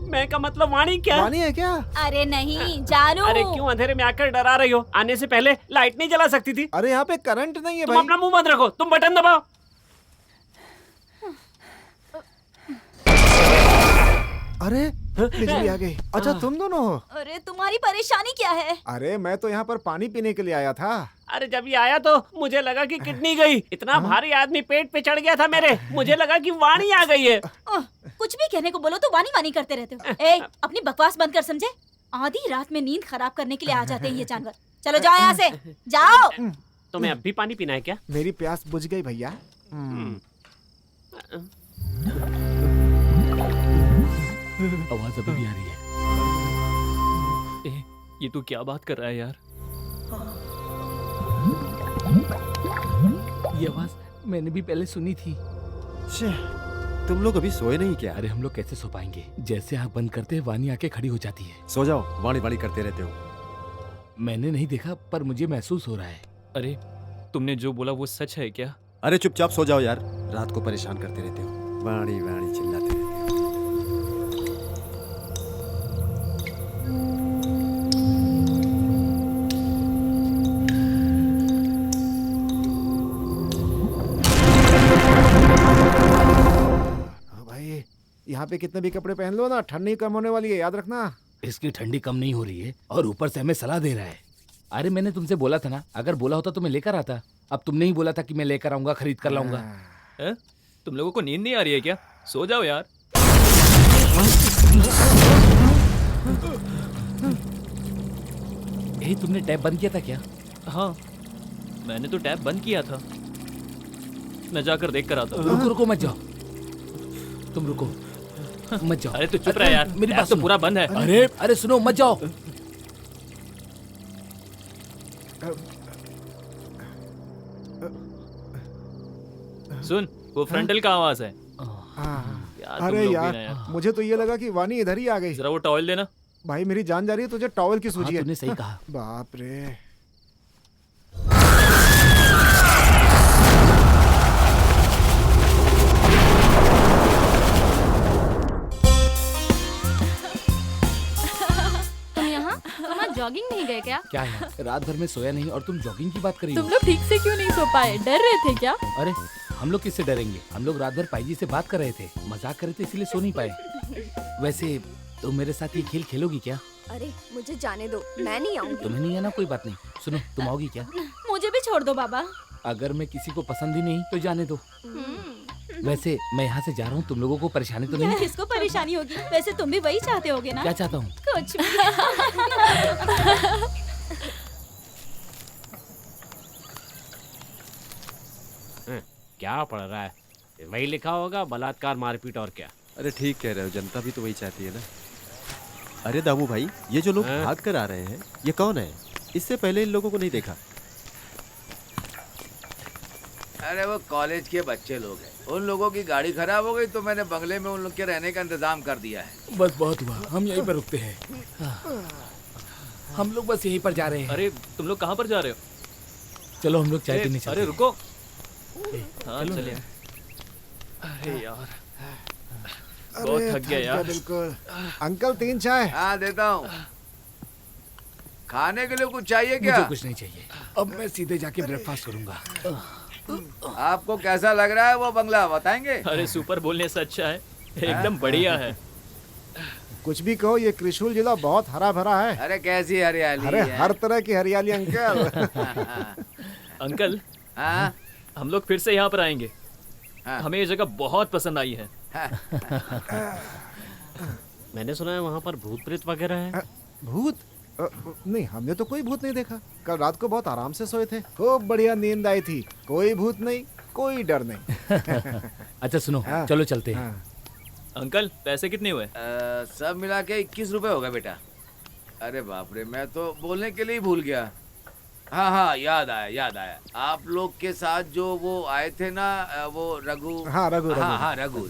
मैं का मतलब वाणी क्या? वाणी है क्या? अरे नहीं, जानू। अरे क्यों अंधेरे में आकर डरा रही हो? आने से पहले लाइट नहीं जला सकती थी? अरे यहाँ पे करंट नहीं है तुम भाई। अपना मुंह बंद रखो, तुम बटन दबाओ। अरे बिजली आ गई। अच्छा तुम दोनों हो? अरे तुम्हारी परेशानी क्या है? अरे मैं तो यहाँ पर पानी पीने के लिए आया था। अरे जब ये आया तो मुझे लगा कि किडनी गई। इतना भारी आदमी पेट पे चढ़ गया था मेरे, मुझे लगा कि वाणी आ गई है। कुछ भी कहने को बोलो तो वानी वानी करते रहते हो। ए, अपनी बकवास बंद कर, समझे? आधी रात में नींद खराब करने के लिए आ जाते हैं ये जानवर। चलो जाओ यहाँ से, जाओ। तुम्हें अब भी पानी पीना है क्या? मेरी प्यास बुझ गई भैया। आवाज अभी भी आ रही है। ये तू क्या बात कर रहा है यार? ये आवाज मैंने भी पहले सुनी थी। तुम लोग अभी सोए नहीं क्या? अरे हम लोग कैसे सो पाएंगे? जैसे आँख बंद करते हैं वानी आके खड़ी हो जाती है। सो जाओ, वाणी वाणी करते रहते हो। मैंने नहीं देखा पर मुझे महसूस हो रहा है। अरे तुमने जो बोला वो सच है क्या? अरे चुपचाप सो जाओ यार, रात को परेशान करते रहते हो, वाणी वाणी चिल्लाते रहते हो। भाई यहाँ पे कितने भी कपड़े पहन लो ना, ठंड नहीं कम होने वाली है, याद रखना। इसकी ठंडी कम नहीं हो रही है और ऊपर से हमें सलाह दे रहा है। अरे मैंने तुमसे बोला था ना, अगर बोला होता तो मैं लेकर आता। अब तुमने ही बोला था कि मैं लेकर आऊंगा, खरीद कर लाऊंगा। हैं? तुम लोगों को नींद नहीं आ रही है क्या? सो जाओ यार। ए, तुमने टैप बंद किया था क्या? हाँ, मैंने तो टैप बंद किया था। मैं जाकर देख कर आता हूँ। रुको रुको मत जाओ, तुम रुको मत जाओ। अरे तू चुप रह यार, मेरी टैप बात तो सुनो। पूरा बंद है। अरे अरे सुनो, मत जाओ। सुन, वो फ्रंटल का आवाज है। हाँ। तुम अरे लोग भी यार, ना यार। मुझे तो ये लगा कि वानी इधर ही आ गई। जरा वो टॉवल देना। भाई मेरी जान जा रही है, तुझे टॉवल की सूझी है। तूने सही कहा। बाप रे। तुम यहाँ? तुम आज जॉगिंग नहीं गए क्या? क्या है, रात भर में सोया नहीं और तुम जॉगिंग की बात कर रही हो? तुम लोग ठीक से क्यों नहीं सो पाए? डर रहे थे क्या? अरे हम लोग किससे डरेंगे? हम लोग रात भर पाईजी से बात कर रहे थे, मजाक कर रहे थे, इसलिए सो नहीं पाए। वैसे तुम मेरे साथ ये खेल खेलोगी क्या? अरे मुझे जाने दो, मैं नहीं आऊंगी। तुम्हें नहीं आना कोई बात नहीं। सुनो, तुम आओगी क्या? मुझे भी छोड़ दो बाबा। अगर मैं किसी को पसंद ही नहीं तो जाने दो। वैसे मैं यहाँ से जा रहा हूँ, तुम लोगों को परेशानी तो नहीं? किसको परेशानी होगी? वैसे तुम भी वही चाहते होगे ना? क्या चाहता हूँ? कुछ भी। क्या पढ़ रहा है? वही लिखा होगा, बलात्कार, मारपीट और क्या। अरे ठीक कह रहे हो, जनता भी तो वही चाहती है ना। अरे दामू भाई, ये जो लोग हाँ? भाग कर आ रहे हैं, ये कौन है? इससे पहले इन लोगों को नहीं देखा। अरे वो कॉलेज के बच्चे लोग हैं, उन लोगों की गाड़ी खराब हो गई तो मैंने बंगले में उन लोग के रहने का इंतजाम कर दिया है। बस बहुत हुआ, हम यहीं पर रुकते हैं। हम लोग बस यहीं पर जा रहे हैं। अरे तुम लोग कहाँ पर जा रहे हो? चलो हम लोग चाय पीने चलते हैं। अरे रुको। हाँ चलो चलिए। ना। अरे यार, बहुत थक गया यार। बिल्कुल। अंकल 3 चाय। हाँ देता हूँ। खाने के लिए कुछ चाहिए क्या? मुझे कुछ नहीं चाहिए, अब मैं सीधे जाके ब्रेकफास्ट करूंगा। आपको कैसा लग रहा है वो बंगला, बताएंगे? अरे सुपर बोलने से अच्छा है, एकदम बढ़िया है। कुछ भी कहो, ये त्रिशूल जिला बहुत हरा भरा है। अरे कैसी हरियाली अरे है। हर तरह की हरियाली अंकल। अंकल, हाँ? हम लोग फिर से यहाँ पर आएंगे। हाँ। हमें ये जगह बहुत पसंद आई है। मैंने सुना है वहाँ पर भूत प्रेत वगैरह है। भूत? नहीं, हमने तो कोई भूत नहीं देखा। कल रात को बहुत आराम से सोए थे, खूब बढ़िया नींद आई थी। कोई भूत नहीं, कोई डर नहीं। अच्छा सुनो, हाँ। चलो चलते हैं। हाँ। अंकल पैसे कितने हुए? सब मिला के 21 रुपए हो गए बेटा। अरे बाप रे, मैं तो बोलने के लिए ही भूल गया। हाँ हाँ, याद आया। आप लोग के साथ जो वो आए थे ना, वो रघु। हाँ, रघु। हाँ रघु।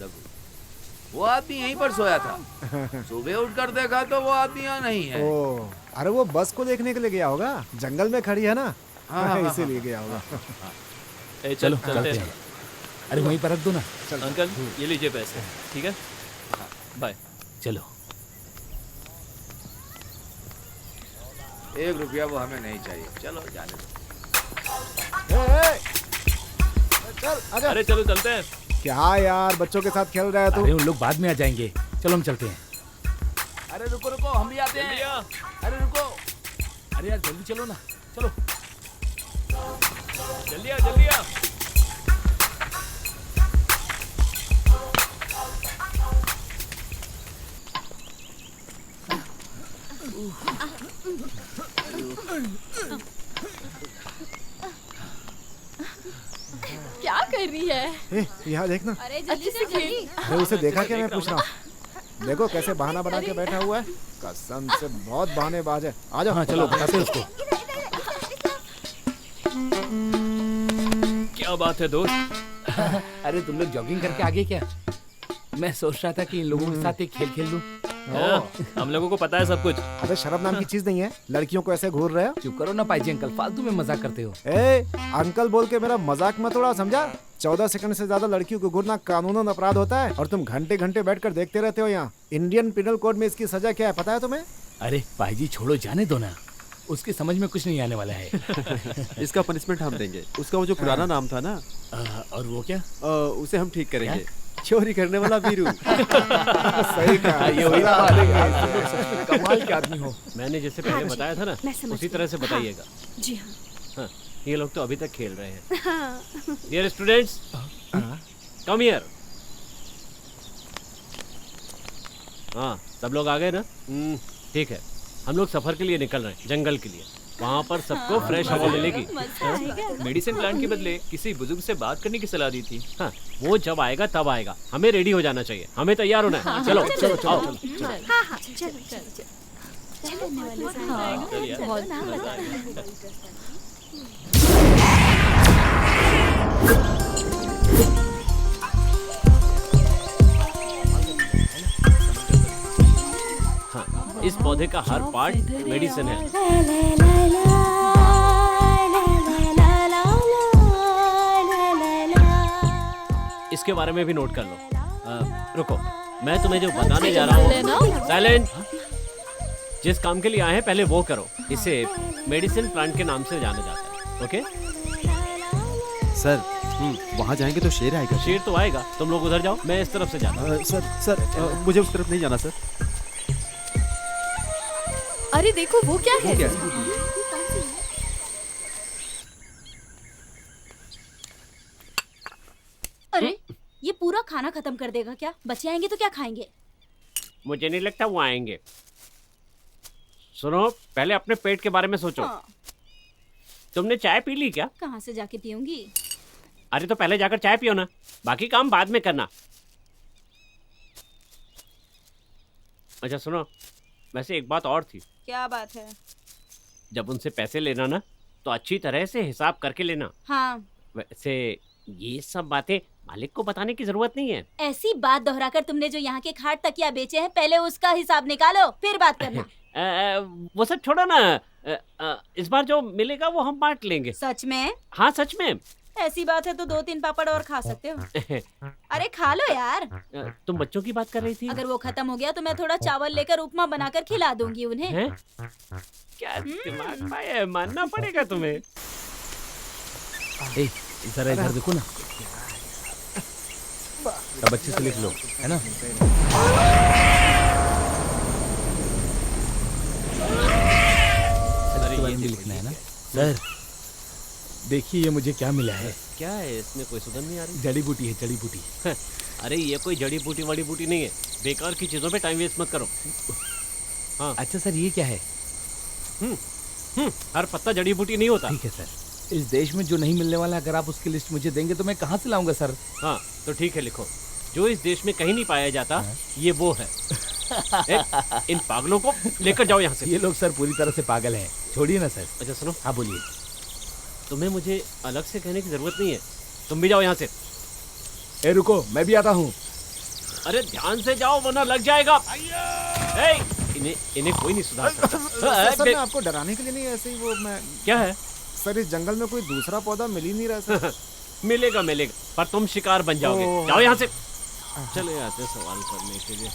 वो आदमी यहीं पर सोया था। सुबह उठकर देखा तो वो आदमी यहाँ नहीं है। ओ, अरे वो बस को देखने के लिए गया होगा, जंगल में खड़ी है ना। हाँ, इसीलिए गया होगा। चलो चलते चलते हैं। हैं। अरे वहीं पर रख दो ना। अंकल ये लीजिए पैसे, ठीक है? बाय। चलो। 1 रुपया वो हमें नहीं चाहिए, चलो जाने दो। चल आजा। अरे चलो चलते हैं। क्या यार, बच्चों के साथ खेल रहा है तू? अरे उन लोग बाद में आ जाएंगे, चलो हम चलते हैं। अरे रुको, हम भी आते जल्दी हैं। आ। अरे रुको। अरे यार जल्दी चलो ना, चलो। जल्दी आ। क्या कर रही है? ए, यहाँ देखना। अरे अच्छे से खेल। अरे उसे देखा क्या, मैं पूछ रहा हूँ। देखो कैसे बहाना बना के बैठा हुआ है। कसम से बहुत बहानेबाज है। आ जाओ। हाँ चलो बताते हैं उसको। क्या बात है दोस्त? अरे तुम लोग जॉगिंग करके आगे क्या? मैं सोच रहा था कि इन लोगों के साथ एक खेल खेल लूं। हम लोगों को पता है सब कुछ। अबे शर्म नाम की चीज नहीं है, लड़कियों को ऐसे घूर रहे हो। चुप करो ना पाजी अंकल, फालतू में मजाक करते हो। ए अंकल बोल के मेरा मजाक मत उड़ा, समझा? 14 सेकंड से ज्यादा लड़कियों को घूरना कानूनन अपराध होता है और तुम घंटे घंटे बैठकर देखते रहते हो यहाँ। इंडियन पिनल कोड में इसकी सजा क्या है पता है तुम्हें? अरे पाजी छोड़ो, जाने दो ना, उसकी समझ में कुछ नहीं आने वाला है। इसका पनिशमेंट हम देंगे। उसका वो जो पुराना नाम था ना, और वो क्या? उसे हम ठीक करेंगे। चोरी करने वाला वीरू। सही कहा, ये वही बात है यार, तुम लोग सच में कमाल के आदमी हो। मैंने जैसे पहले बताया था ना, उसी तरह से बताइएगा। जी हाँ। हाँ, ये लोग तो अभी तक खेल रहे हैं। Dear students, come here. हाँ, सब लोग आ गए ना? ठीक है, हम लोग सफर के लिए निकल रहे हैं, जंगल के लिए। वहाँ पर सबको फ्रेश हवा मिलेगी। मेडिसिन प्लांट के बदले किसी बुजुर्ग से बात करने की सलाह दी थी। हाँ, वो जब आएगा तब आएगा, हमें रेडी हो जाना चाहिए, हमें तैयार होना है। चलो चलो आओ। हाँ हाँ चलो चलो हाँ, इस पौधे का हर पार्ट मेडिसिन है। इसके बारे में भी नोट कर लो। रुको, मैं तुम्हें जो बताने जा रहा हूँ, साइलेंट। जिस काम के लिए आए हैं पहले वो करो। इसे मेडिसिन प्लांट के नाम से जाना जाता है। ओके सर, वहाँ जाएंगे तो शेर आएगा। शेर तो आएगा, तुम लोग उधर जाओ, मैं इस तरफ से जाता हूँ। सर, मुझे उस तरफ नहीं जाना सर। अरे देखो वो क्या है? अरे ये पूरा खाना खत्म कर देगा क्या? बच्चे आएंगे तो क्या खाएंगे? मुझे नहीं लगता वो आएंगे। सुनो, पहले अपने पेट के बारे में सोचो। हाँ। तुमने चाय पी ली क्या? कहाँ से जाके पीऊंगी? अरे तो पहले जाकर चाय पियो ना, बाकी काम बाद में करना। अच्छा सुनो, वैसे एक बात और थी। क्या बात है? जब उनसे पैसे लेना ना तो अच्छी तरह से हिसाब करके लेना। हाँ। वैसे ये सब बातें मालिक को बताने की जरूरत नहीं है। ऐसी बात दोहराकर तुमने जो यहाँ के खाट तकिया बेचे हैं, पहले उसका हिसाब निकालो फिर बात करना। वो सब छोड़ो ना। इस बार जो मिलेगा वो हम बांट लेंगे। सच में? हाँ सच में। ऐसी बात है तो 2-3 पापड़ और खा सकते हो। अरे खा लो यार। तुम बच्चों की बात कर रही थी। अगर वो खत्म हो गया तो मैं थोड़ा चावल लेकर उपमा बनाकर खिला दूंगी उन्हें। हैं? क्या दिमाग पाया है, मानना पड़ेगा तुम्हें। जरा इधर देखो ना, सब अच्छे से लिख लो, है ना? ये लिखना है ना सर? देखिए ये मुझे क्या मिला है। क्या है इसमें? कोई सुगंध नहीं आ रही। जड़ी बूटी है, जड़ी बूटी। अरे ये कोई जड़ी बूटी वड़ी बूटी नहीं है, बेकार की चीजों पे टाइम वेस्ट मत करो। हाँ अच्छा सर, ये क्या है? हर पत्ता जड़ी बूटी नहीं होता। ठीक है सर, इस देश में जो नहीं मिलने वाला, अगर आप उसकी लिस्ट मुझे देंगे तो मैं कहाँ से लाऊंगा सर? हाँ तो ठीक है, लिखो। जो इस देश में कहीं नहीं पाया जाता, ये वो है। इन पागलों को लेकर जाओ यहाँ से। ये लोग सर पूरी तरह से पागल हैं, छोड़िए ना सर। अच्छा सुनो। हाँ बोलिए। तुम्हें मुझे अलग से कहने की जरूरत नहीं है, तुम भी जाओ यहाँ से। ए रुको, मैं भी आता हूँ। अरे ध्यान से जाओ वरना लग जाएगा। इन्हें कोई नहीं सुधार सकता। सर मैं आपको डराने के लिए नहीं, ऐसे ही वो मैं। क्या है सर? इस जंगल में कोई दूसरा पौधा मिल ही नहीं रहा सर। मिलेगा मिलेगा, पर तुम शिकार बन जाओगे। जाओ यहाँ से। चले आते सवाल करने के लिए।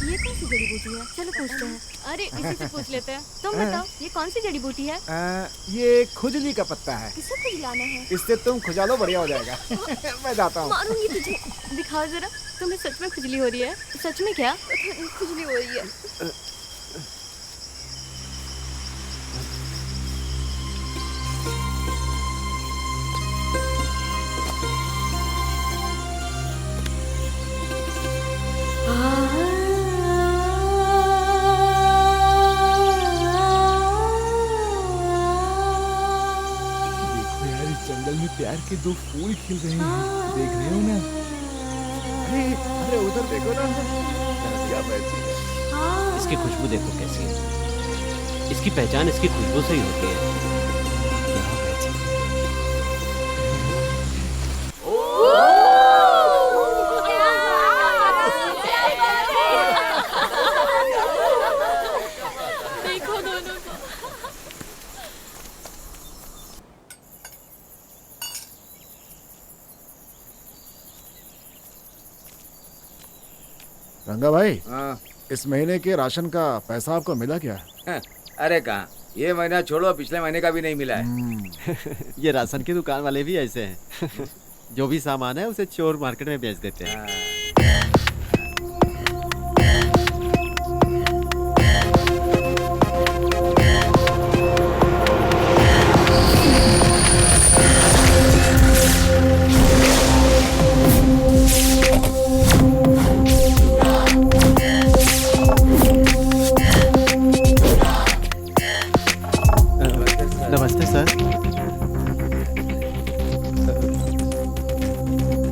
ये कौन सी जड़ी बूटी है? चलो पूछते हैं। अरे इसी से पूछ लेते हैं। तुम बताओ, ये कौन सी जड़ी बूटी है? ये खुजली का पत्ता है। किसे खुजलाना है? इससे तुम खुजा लो, बढ़िया हो जाएगा। मैं जाता हूँ। मारूंगी तुझे। दिखाओ जरा, तुम्हें सच में खुजली हो रही है? सच में क्या? खुजली हो रही है। के दो फूल खिल रहे हैं, देख रहे हो ना? अरे उधर देखो ना, क्या बैठी है। इसकी खुशबू देखो कैसी है। इसकी पहचान इसकी खुशबू से ही होती है। यहाँ बैठी है। देखो दोनों को। रंगा भाई, हाँ। इस महीने के राशन का पैसा आपको मिला क्या? अरे कहाँ, ये महीना छोड़ो, पिछले महीने का भी नहीं मिला है। ये राशन की दुकान वाले भी ऐसे हैं। जो भी सामान है उसे चोर मार्केट में बेच देते हैं। नमस्ते सर।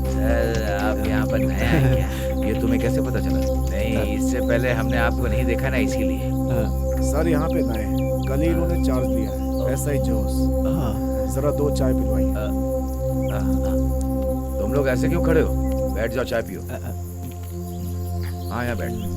सर आप यहाँ पर नए हैं क्या? ये तुम्हें कैसे पता चला? नहीं, इससे पहले हमने आपको नहीं देखा ना, इसीलिए। सर यहाँ पे नए हैं, कल ही इन्होंने चार्ज दिया है। ऐसा ही जोश। जरा 2 चाय पिलवाई। तुम लोग ऐसे क्यों खड़े हो? बैठ जाओ, चाय पियो। हाँ, यहाँ बैठ।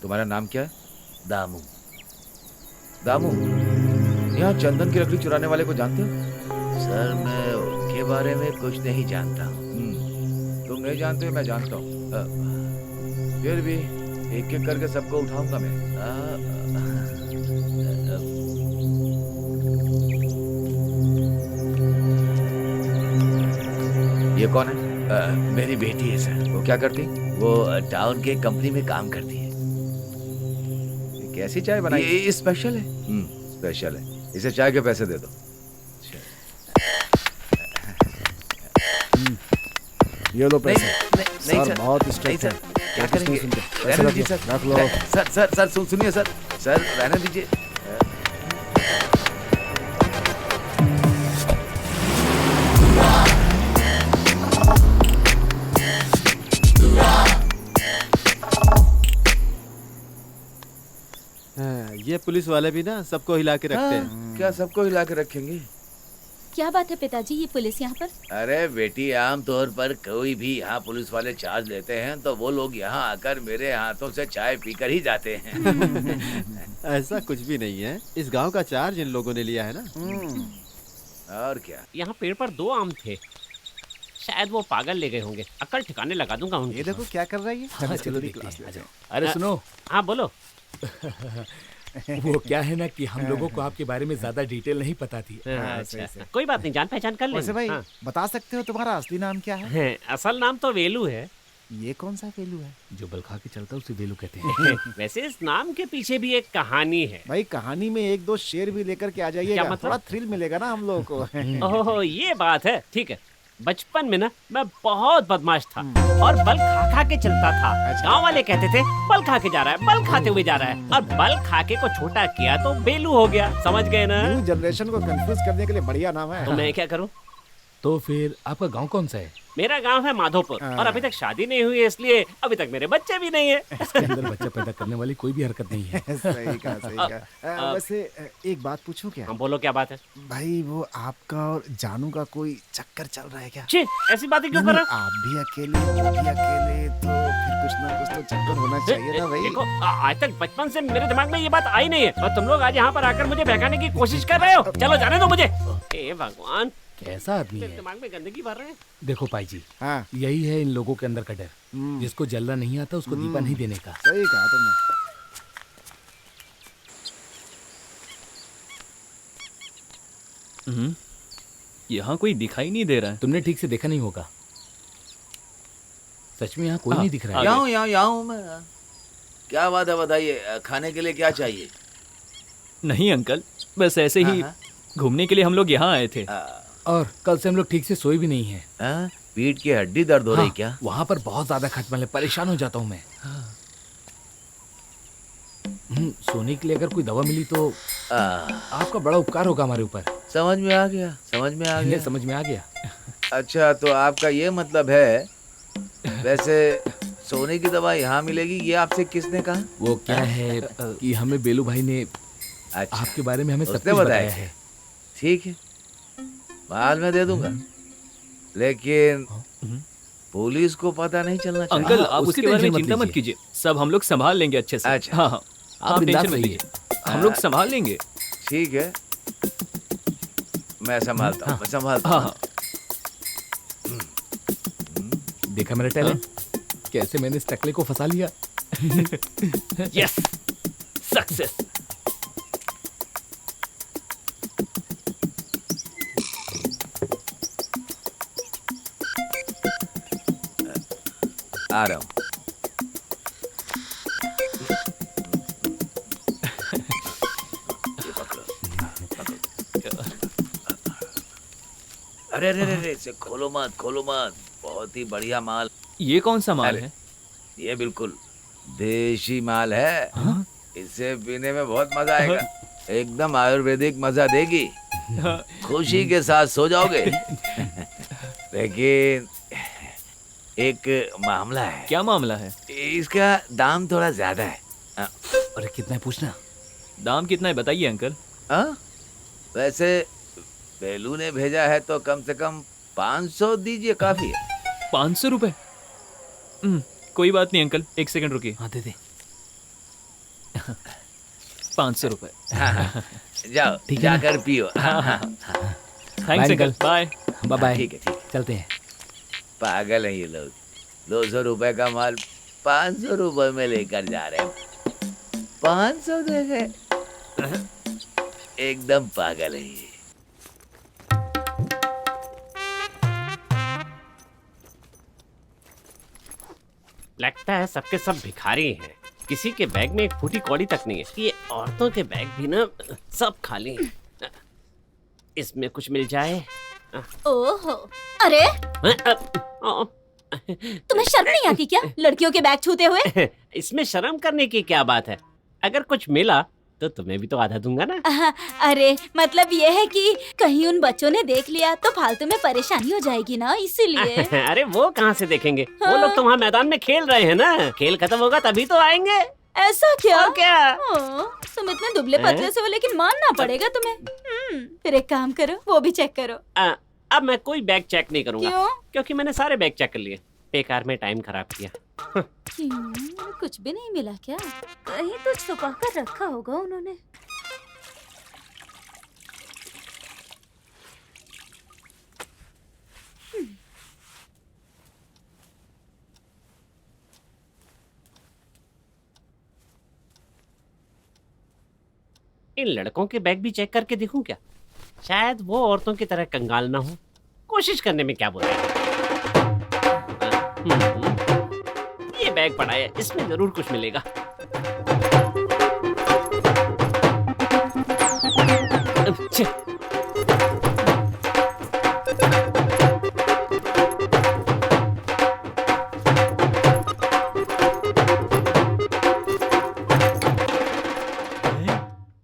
तुम्हारा नाम क्या है? दामू। दामू, यहाँ चंदन की लकड़ी चुराने वाले को जानते हो? सर मैं उनके बारे में कुछ नहीं जानता हूँ। तुम नहीं जानते हो, मैं जानता हूँ। फिर भी एक एक करके सबको उठाऊंगा मैं। ये कौन है? मेरी बेटी है सर। वो क्या करती? वो टाउन के कंपनी में काम करती है। कैसी चाय बनाई? ये स्पेशल है। स्पेशल है। इसे चाय के पैसे दे दो। ये लो पैसे। नहीं सर बहुत स्ट्रिक्ट है। क्या करेंगे? रहने दीजिए सर। रख लो। सर सुनिए सर। सर रहने दीजिए। ये पुलिस वाले भी ना सबको हिला के रखते हैं। क्या सबको हिला के रखेंगे? क्या बात है पिताजी, ये पुलिस यहाँ पर? अरे बेटी, आमतौर पर कोई भी यहाँ पुलिस वाले चार्ज लेते हैं तो वो लोग यहाँ आकर मेरे हाथों से चाय पीकर ही जाते हैं। ऐसा कुछ भी नहीं है। इस गांव का चार्ज इन लोगों ने लिया है ना। और क्या? यहाँ पेड़ पर 2 आम थे। शायद वो पागल ले गए होंगे। अकल ठिकाने लगा दूंगा उनको। ये देखो क्या कर रहा है ये। हाँ, चलो देखते हैं। अरे सुनो। हाँ बोलो। वो क्या है ना कि हम लोगों को आपके बारे में ज्यादा डिटेल नहीं पता थी। अच्छा, कोई बात नहीं, जान पहचान कर लेंगे। वैसे भाई हाँ। बता सकते हो तुम्हारा असली नाम क्या है? असल नाम तो वेलू है। ये कौन सा वेलू है? जो बल खा के चलता है उसे वेलू कहते हैं। वैसे इस नाम के पीछे भी एक कहानी है। भाई कहानी में 1 2 शेर भी लेकर के आ जाइएगा। मतलब? थोड़ा थ्रिल मिलेगा ना हम लोगों को। ओह ये बात है। ठीक है। बचपन में ना मैं बहुत बदमाश था और बल खा खा के चलता था। गांव वाले कहते थे बल खा के जा रहा है, बल खाते हुए जा रहा है। और बल खा के को छोटा किया तो बेलू हो गया। समझ गए ना? न्यू जनरेशन को कंफ्यूज करने के लिए बढ़िया नाम है। तो मैं क्या करूं? तो फिर आपका गांव कौन सा है? मेरा गांव है माधोपुर और अभी तक शादी नहीं हुई है, इसलिए अभी तक मेरे बच्चे भी नहीं है। इसके अंदर बच्चा पैदा करने वाली कोई भी हरकत नहीं है। सही कहा। वैसे एक बात पूछूं क्या? हाँ बोलो, क्या बात है? भाई वो आपका और जानू का कोई चक्कर चल रहा है क्या? छी, ऐसी बातें क्यों कर रहे हो? आप भी अकेले, वो भी अकेले, तो फिर कुछ ना कुछ तो चक्कर होना चाहिए ना भाई। देखो आज तक बचपन से मेरे दिमाग में ये बात आई नहीं है और तुम लोग आज यहाँ पर आकर मुझे बहकाने की कोशिश कर रहे हो। चलो जाने दो मुझे। हे भगवान, कैसा आदमी मेरे है। दिमाग में गंदगी भर रहे हैं। देखो पाई जी, हाँ यही है इन लोगों के अंदर का डर। जिसको जलना नहीं आता उसको दीपा नहीं देने का। सही कहा तुमने। यहाँ कोई दिखाई नहीं दे रहा है। तुमने ठीक से देखा नहीं होगा। सच में यहाँ कोई नहीं दिख रहा है। यहाँ हूँ मैं। क्या बात है, बताइए, खाने के लिए क्या चाहिए? नहीं अंकल, बस ऐसे ही हाँ, घूमने के लिए हम लोग यहाँ आए थे। और कल से हम लोग ठीक से सोए भी नहीं है। हाँ, पीठ की हड्डी दर्द हो रही क्या? वहाँ पर बहुत ज्यादा खटमल है, परेशान हो जाता हूँ मैं। सोने के लिए अगर कोई दवा मिली तो आपका बड़ा उपकार होगा हमारे ऊपर। समझ में आ गया, समझ में आ गया। समझ में आ गया। अच्छा, तो आपका ये मतलब है, वैसे सोने की दवा यहाँ मिलेगी, ये आपसे किसने कहा? वो क्या है कि हमें बेलू भाई ने अच्छा, आपके बारे में हमें सब उसने कुछ बताया बताया है। ठीक है, बाद में दे दूंगा, लेकिन पुलिस को पता नहीं चलना चाहिए। अंकल, आप उसकी उसके बारे में टेंशन मत चिंता मत लीजिए। कीजिए, सब हम लोग संभाल लेंगे अच्छे से। अच्छा। हाँ हाँ, आप बिंदास टेंशन मत रहिए। लीजिए, हम लोग संभाल लेंगे। ठीक है, मैं संभालता हूँ, मैं संभालता हाँ हूँ। हाँ, देखा मेरा टैलेंट, कैसे मैंने इस टकले को फंसा लिया। Yes, success. आ रहा हूँ। ये पकड़ो, पकड़ो। अरे अरे अरे, इसे खोलो मत, खोलो मत, बहुत ही बढ़िया माल। ये कौन सा माल अरे, है? ये बिल्कुल देशी माल है। इसे पीने में बहुत मजा आएगा, एकदम आयुर्वेदिक मजा देगी, खुशी के साथ सो जाओगे। लेकिन एक मामला है। क्या मामला है? इसका दाम थोड़ा ज्यादा है। अरे कितना है पूछना। दाम कितना है बताइए अंकल। वैसे बेलू ने भेजा है तो कम से कम 500 दीजिए, काफी है। 500 रुपए? कोई बात नहीं अंकल, एक सेकंड रुकिए। हाँ दे दे। 500 रुपए। हाँ, जाओ, ठीक है ना? जाकर पियो। Thanks uncle, bye bye. ठीक है, ठीक है। चलते हैं। पागल है ये लोग, 200 रुपए का माल 500 रुपए में लेकर जा रहे हैं। 500 दे गए, एकदम पागल है ये। लगता है सबके सब भिखारी हैं। किसी के बैग में एक फूटी कौड़ी तक नहीं है। ये औरतों के बैग भी ना सब खाली हैं। इसमें कुछ मिल जाए। ओहो, अरे तुम्हें शर्म नहीं आती क्या लड़कियों के बैग छूते हुए? इसमें शर्म करने की क्या बात है? अगर कुछ मिला तो तुम्हें भी तो आधा दूंगा ना। अरे मतलब ये है कि कहीं उन बच्चों ने देख लिया तो फालतू में परेशानी हो जाएगी ना, इसीलिए। अरे वो कहाँ से देखेंगे? वो लोग तो वहाँ मैदान में खेल रहे हैं ना। खेल खत्म होगा तभी तो आएंगे। ऐसा क्या? और क्या? तुम इतने दुबले पतले से हो, लेकिन मानना पड़ेगा तुम्हें। फिर एक काम करो, वो भी चेक करो। अब मैं कोई बैग चेक नहीं करूंगा। क्यों? क्योंकि मैंने सारे बैग चेक कर लिए। बेकार में टाइम खराब किया। कुछ भी नहीं मिला क्या? कहीं तो छुपा कर रखा होगा उन्होंने। इन लड़कों के बैग भी चेक करके देखूं क्या? शायद वो औरतों की तरह कंगाल ना हो। कोशिश करने में क्या बुराई है? ये बैग पड़ा है, इसमें जरूर कुछ मिलेगा। छे।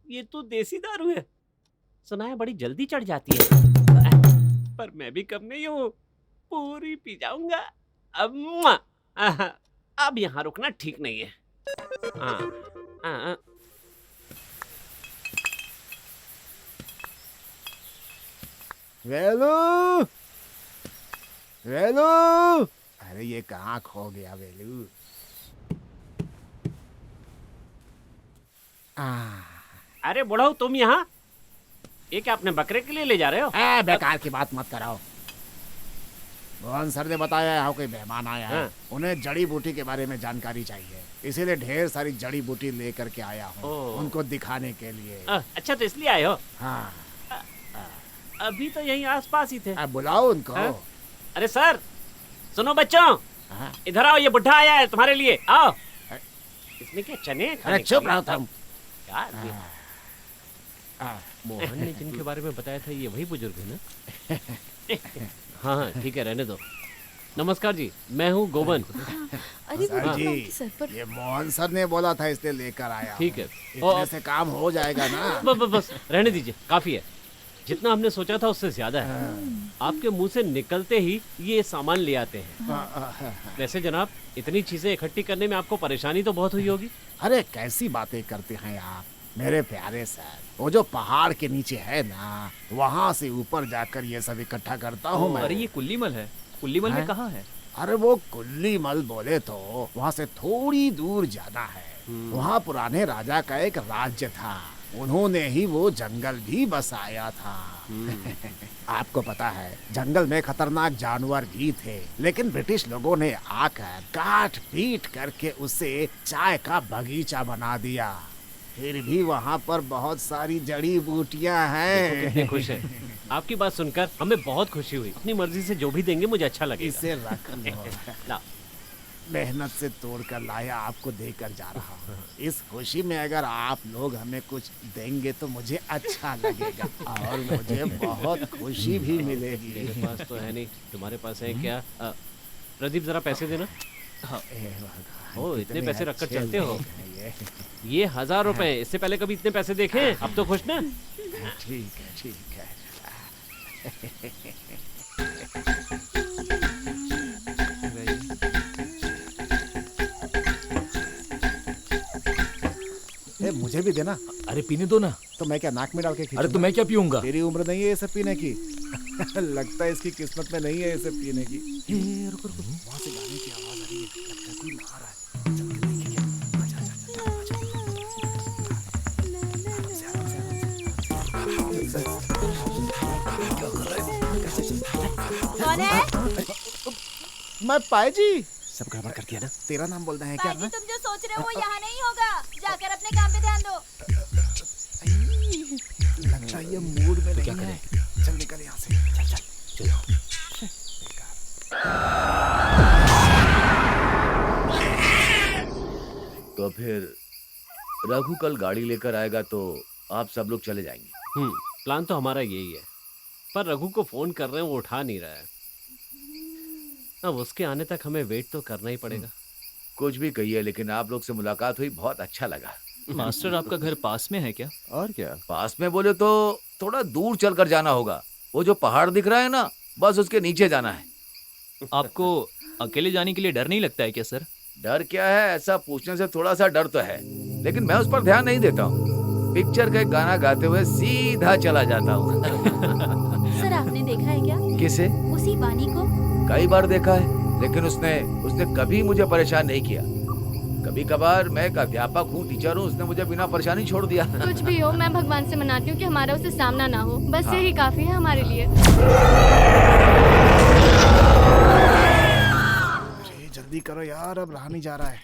ये तो देसी दारू है। सुना है बड़ी जल्दी चढ़ जाती है, पर मैं भी कम नहीं हूँ, पूरी पी जाऊंगा। अब यहाँ रुकना ठीक नहीं है। वेलू, वेलू, अरे ये कहाँ खो गया वेलू? अरे बुढ़ाऊ, तुम यहाँ? ये क्या अपने बकरे के लिए ले जा रहे हो? बेकार की बात मत कराओ। भगवान सर ने बताया यहाँ कोई मेहमान आया है। उन्हें जड़ी बूटी के बारे में जानकारी चाहिए, इसीलिए ढेर सारी जड़ी बूटी लेकर के आया हूँ उनको दिखाने के लिए। अच्छा, तो इसलिए आए हो? हाँ। अभी तो यहीं आसपास ही थे। अब बुलाओ उनको। अरे सर, सुनो बच्चों, इधर आओ, ये बुढ़ा आया है तुम्हारे लिए, आओ। इसमें क्या चने? अरे चुप रहो तुम। मोहन ने जिनके बारे में बताया था ये वही बुजुर्ग है ना? हाँ हाँ ठीक है, रहने दो। नमस्कार जी, मैं हूँ गोबन। अरे सर वो जी, आपके सर पर ये मोहन सर ने बोला था इसलिए लेकर आया ठीक है। हूँ। इतने से काम हो जाएगा ना? बस रहने दीजिए, काफी है। जितना हमने सोचा था उससे ज्यादा है। आपके मुंह से निकलते ही ये सामान ले आते हैं। वैसे जनाब, इतनी चीजें इकट्ठी करने में आपको परेशानी तो बहुत हुई होगी। अरे कैसी बातें करते हैं आप मेरे प्यारे सर। वो जो पहाड़ के नीचे है ना, वहाँ से ऊपर जाकर ये सब इकट्ठा करता हूँ मैं। अरे ये कुल्लीमल है। कुल्लीमल में कहाँ है? अरे वो कुल्लीमल बोले तो वहाँ से थोड़ी दूर जाना है। वहाँ पुराने राजा का एक राज्य था, उन्होंने ही वो जंगल भी बसाया था। आपको पता है जंगल में खतरनाक जानवर भी थे, लेकिन ब्रिटिश लोगों ने आकर काट पीट करके उसे चाय का बगीचा बना दिया। फिर भी वहाँ पर बहुत सारी जड़ी बूटियाँ हैं। कितने खुश है। आपकी बात सुनकर हमें बहुत खुशी हुई। अपनी मर्जी से जो भी देंगे मुझे अच्छा लगेगा। इसे रख लो। ला। मेहनत से तोड़ कर लाया, आपको देकर जा रहा हूँ। इस खुशी में अगर आप लोग हमें कुछ देंगे तो मुझे अच्छा लगेगा और मुझे बहुत खुशी भी मिलेगी। मेरे पास तो है नहीं, तुम्हारे पास है क्या? प्रदीप जरा पैसे देना। हाँ। ओ, इतने पैसे रखकर चलते हो? ये 1000 रुपए, इससे पहले कभी इतने पैसे देखे? अब तो खुश ना? ठीक है ठीक है। मुझे भी देना। अरे पीने दो ना। तो मैं क्या नाक में डाल के अरे तो मैं क्या पीऊंगा? तेरी उम्र नहीं है ये सब पीने की। लगता है इसकी किस्मत में नहीं है ये सब पीने की। रुको रुको, वहाँ से गाने की आवाज आ रही है। लगता है कोई नहा रहा है। चल के देखें क्या। आजा आजा कौन है? मैं पाए जी। सब गड़बड़ कर दिया ना? तेरा नाम बोलना है क्या? पाजी, तुम जो सोच रहे हो वो यहाँ नहीं होगा। जाकर अपने काम पे ध्यान दो। लगता है ये मूड में नहीं है। चल निकल यहाँ से। चल चलो। तो फिर रघु कल गाड़ी लेकर आएगा तो आप सब लोग चले जाएंगे। प्लान तो हमारा यही है, पर रघु को फोन कर रहे हैं, वो उठा नहीं रहा है। अब उसके आने तक हमें वेट तो करना ही पड़ेगा। कुछ भी कहिए, लेकिन आप लोग से मुलाकात हुई, बहुत अच्छा लगा। मास्टर, आपका घर पास में है क्या? और क्या? पास में बोले तो थोड़ा दूर चलकर जाना होगा। वो जो पहाड़ दिख रहा है ना, बस उसके नीचे जाना है। आपको अकेले जाने के लिए डर नहीं लगता है क्या सर? डर क्या है, ऐसा पूछने से थोड़ा सा डर तो है, लेकिन मैं उस पर ध्यान नहीं देता हूँ। पिक्चर का एक गाना गाते हुए सीधा चला जाता हूँ। सर आपने देखा है क्या किसे? उसी वानी को? कई बार देखा है, लेकिन उसने कभी मुझे परेशान नहीं किया। कभी कभार मैं एक अध्यापक हूँ, टीचर हूँ, उसने मुझे बिना परेशानी छोड़ दिया। कुछ भी हो, मैं भगवान से मनाती हूँ कि हमारा उससे सामना ना हो। बस यही काफी है हमारे लिए। जल्दी करो यार, अब रहा नहीं जा रहा है।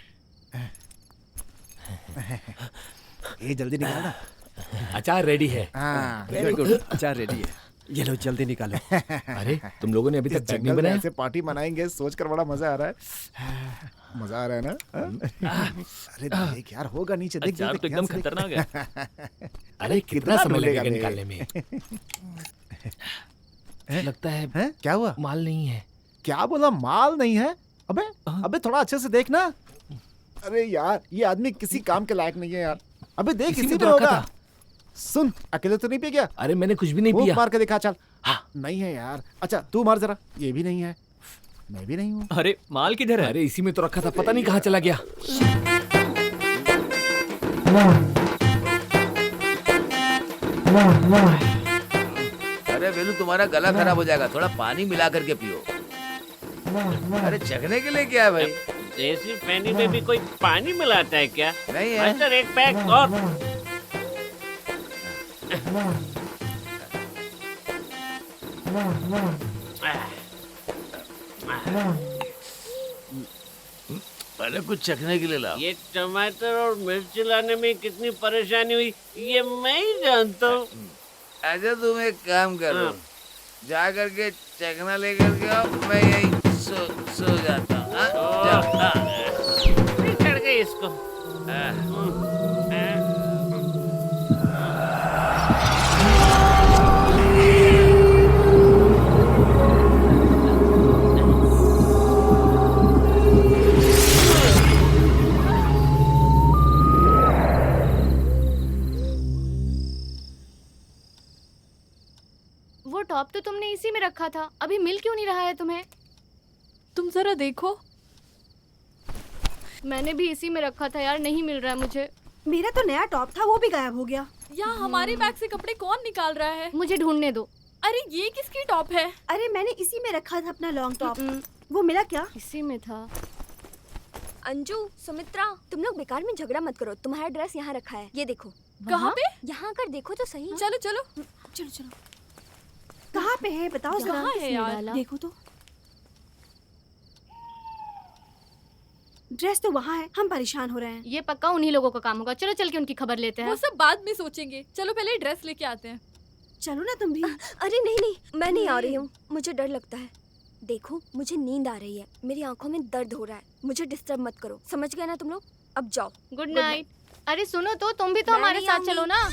ये जल्दी निकालना। अचार रेडी है। वेरी गुड, अचार रेडी है। ये लो जल्दी निकालो। अरे तुम लोगों ने अभी तक चटनी बनाई? ऐसे पार्टी मनाएंगे सोचकर बड़ा मजा आ रहा है। मजा आ रहा है ना? अरे देख यार, होगा नीचे। देख अचार तो एकदम खतरनाक है। अरे कितना समय लगेगा निकालने में? लगता है क्या हुआ? माल नहीं है। क्या बोला? माल नहीं है? अबे थोड़ा अच्छे से देख ना। अरे यार, ये आदमी किसी काम के लायक नहीं है यार। अबे देख, इसी में होगा। सुन, अकेले तो नहीं पी गया? अरे मैंने कुछ भी नहीं पिया। मार के दिखा। चल। हाँ, नहीं है यार। अच्छा तू मार जरा। ये भी नहीं है। मैं भी नहीं हूँ। अरे माल किधर है? अरे इसी में तो रखा था, पता नहीं कहाँ चला गया। अरे वेलू, तुम्हारा गला खराब हो जाएगा, थोड़ा पानी मिला करके पियो। अरे चखने के लिए क्या है भाई? देसी पानी में भी कोई पानी मिलाता है क्या? नहीं है। मास्टर एक पैक और। अरे कुछ चखने के लिए ला। ये टमाटर और मिर्च लाने में कितनी परेशानी हुई ये मैं ही जानता हूँ। अच्छा तुम एक काम करो, जा करके चखना लेकर के आओ, मैं यही सो जाता हूँ। चढ़ गई इसको। वो टॉप तो तुमने इसी में रखा था, अभी मिल क्यों नहीं रहा है तुम्हें? तुम जरा देखो। मैंने भी इसी में रखा था यार, नहीं मिल रहा है मुझे। मेरा तो नया टॉप था, वो भी गायब हो गया। यहाँ हमारे बैग से कपड़े कौन निकाल रहा है? मुझे ढूंढने दो। अरे ये किसकी टॉप है? अरे मैंने इसी में रखा था अपना लॉन्ग टॉप। वो मिला क्या? इसी में था। अंजू, सुमित्रा, तुम लोग बेकार में झगड़ा मत करो। तुम्हारा ड्रेस यहाँ रखा है, ये देखो। कहाँ पे? यहाँ आकर देखो तो सही। चलो चलो चलो चलो। कहाँ पे है बताओ जरा। कहाँ है यार? देखो तो। ड्रेस तो वहाँ है, हम परेशान हो रहे हैं। ये पक्का उन्हीं लोगों का काम होगा। चलो चल के उनकी खबर लेते हैं। वो सब बाद में सोचेंगे, चलो पहले ड्रेस लेके आते हैं। चलो ना तुम भी। अरे नहीं नहीं, मैं नहीं आ रही हूँ, मुझे डर लगता है। देखो मुझे नींद आ रही है, मेरी आंखों में दर्द हो रहा है, मुझे डिस्टर्ब मत करो, समझ गए ना तुम लोग? अब जाओ। Good night. अरे सुनो तो, तुम भी तो मैं हमारे नहीं साथ चलो ना।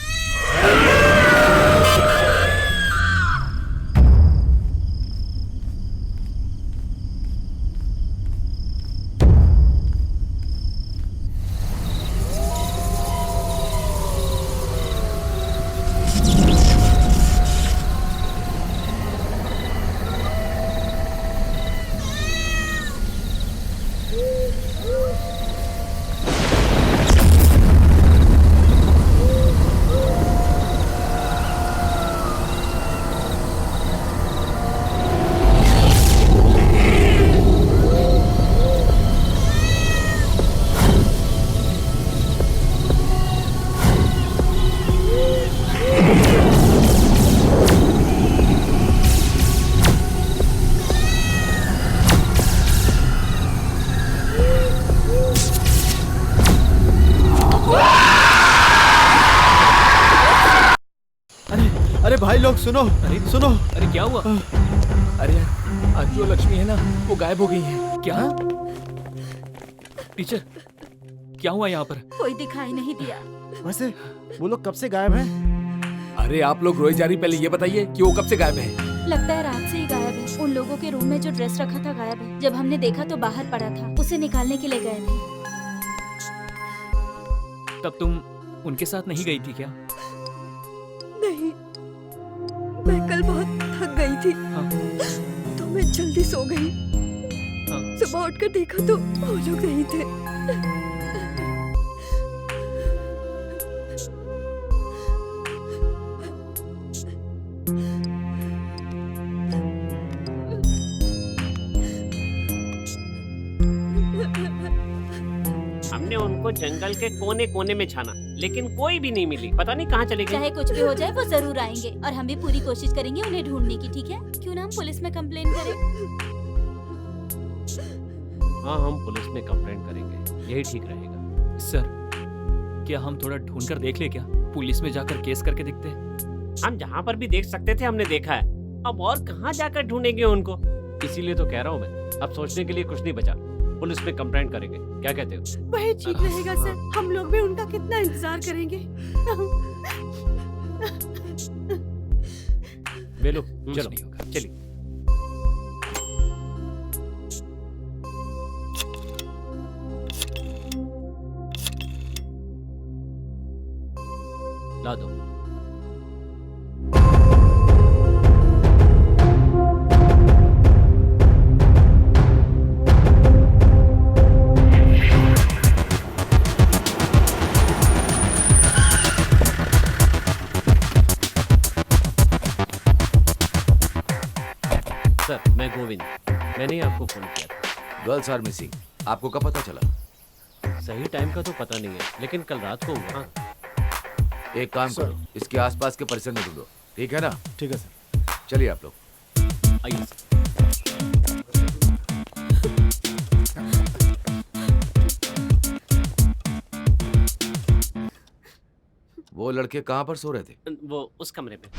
अरे भाई लोग सुनो, सुनो। अरे क्या हुआ? अरे यार, आज जो लक्ष्मी है ना, वो गायब हो गई है। क्या? टीचर, क्या हुआ यहाँ पर? कोई दिखाई नहीं दिया। वैसे वो लोग कब से गायब हैं? अरे आप लोग रोए जा रही, पहले ये बताइए कि वो कब से गायब है? लगता है रात से ही गायब है। उन लोगों के रूम में जो ड्रेस रखा था गायब है। जब हमने देखा तो बाहर पड़ा था, उसे निकालने के लिए गए थे। तब तुम उनके साथ नहीं गई थी क्या? नहीं, मैं कल बहुत थक गई थी। हाँ। तो मैं जल्दी सो गई। हाँ। सुबह उठकर देखा तो वो लोग नहीं थे। हमने उनको जंगल के कोने कोने में छाना, लेकिन कोई भी नहीं मिली। पता नहीं कहाँ चले गए। चाहे कुछ भी हो जाए, वो जरूर आएंगे और हम भी पूरी कोशिश करेंगे उन्हें ढूंढने की। ठीक है? क्यों ना हम पुलिस में कंप्लेन करें? हाँ, हम पुलिस में कंप्लेंट करेंगे, यही ठीक रहेगा। सर, क्या हम थोड़ा ढूंढ कर देख ले क्या? पुलिस में जाकर केस करके देखते हैं। हम जहाँ पर भी देख सकते थे हमने देखा है, अब और कहाँ जाकर ढूंढेंगे उनको? इसीलिए तो कह रहा हूँ मैं, अब सोचने के लिए कुछ नहीं बचा, पुलिस में कंप्लेंट करेंगे। क्या कहते हो? वही ठीक रहेगा सर, हम लोग भी उनका कितना इंतजार करेंगे। बेलो, कुछ चलो नहीं होगा। चलिए। ला दो। सर, मैं गोविंद, मैंने ही आपको फोन किया था। गर्ल्स आर मिसिंग, आपको कब पता चला? सही टाइम का तो पता नहीं है, लेकिन कल रात को हुआ। एक काम करो, इसके आसपास के परिसर में ढूंढो, ठीक है ना? ठीक है सर। चलिए आप लोग। आइए सर। वो लड़के कहाँ पर सो रहे थे? वो उस कमरे में।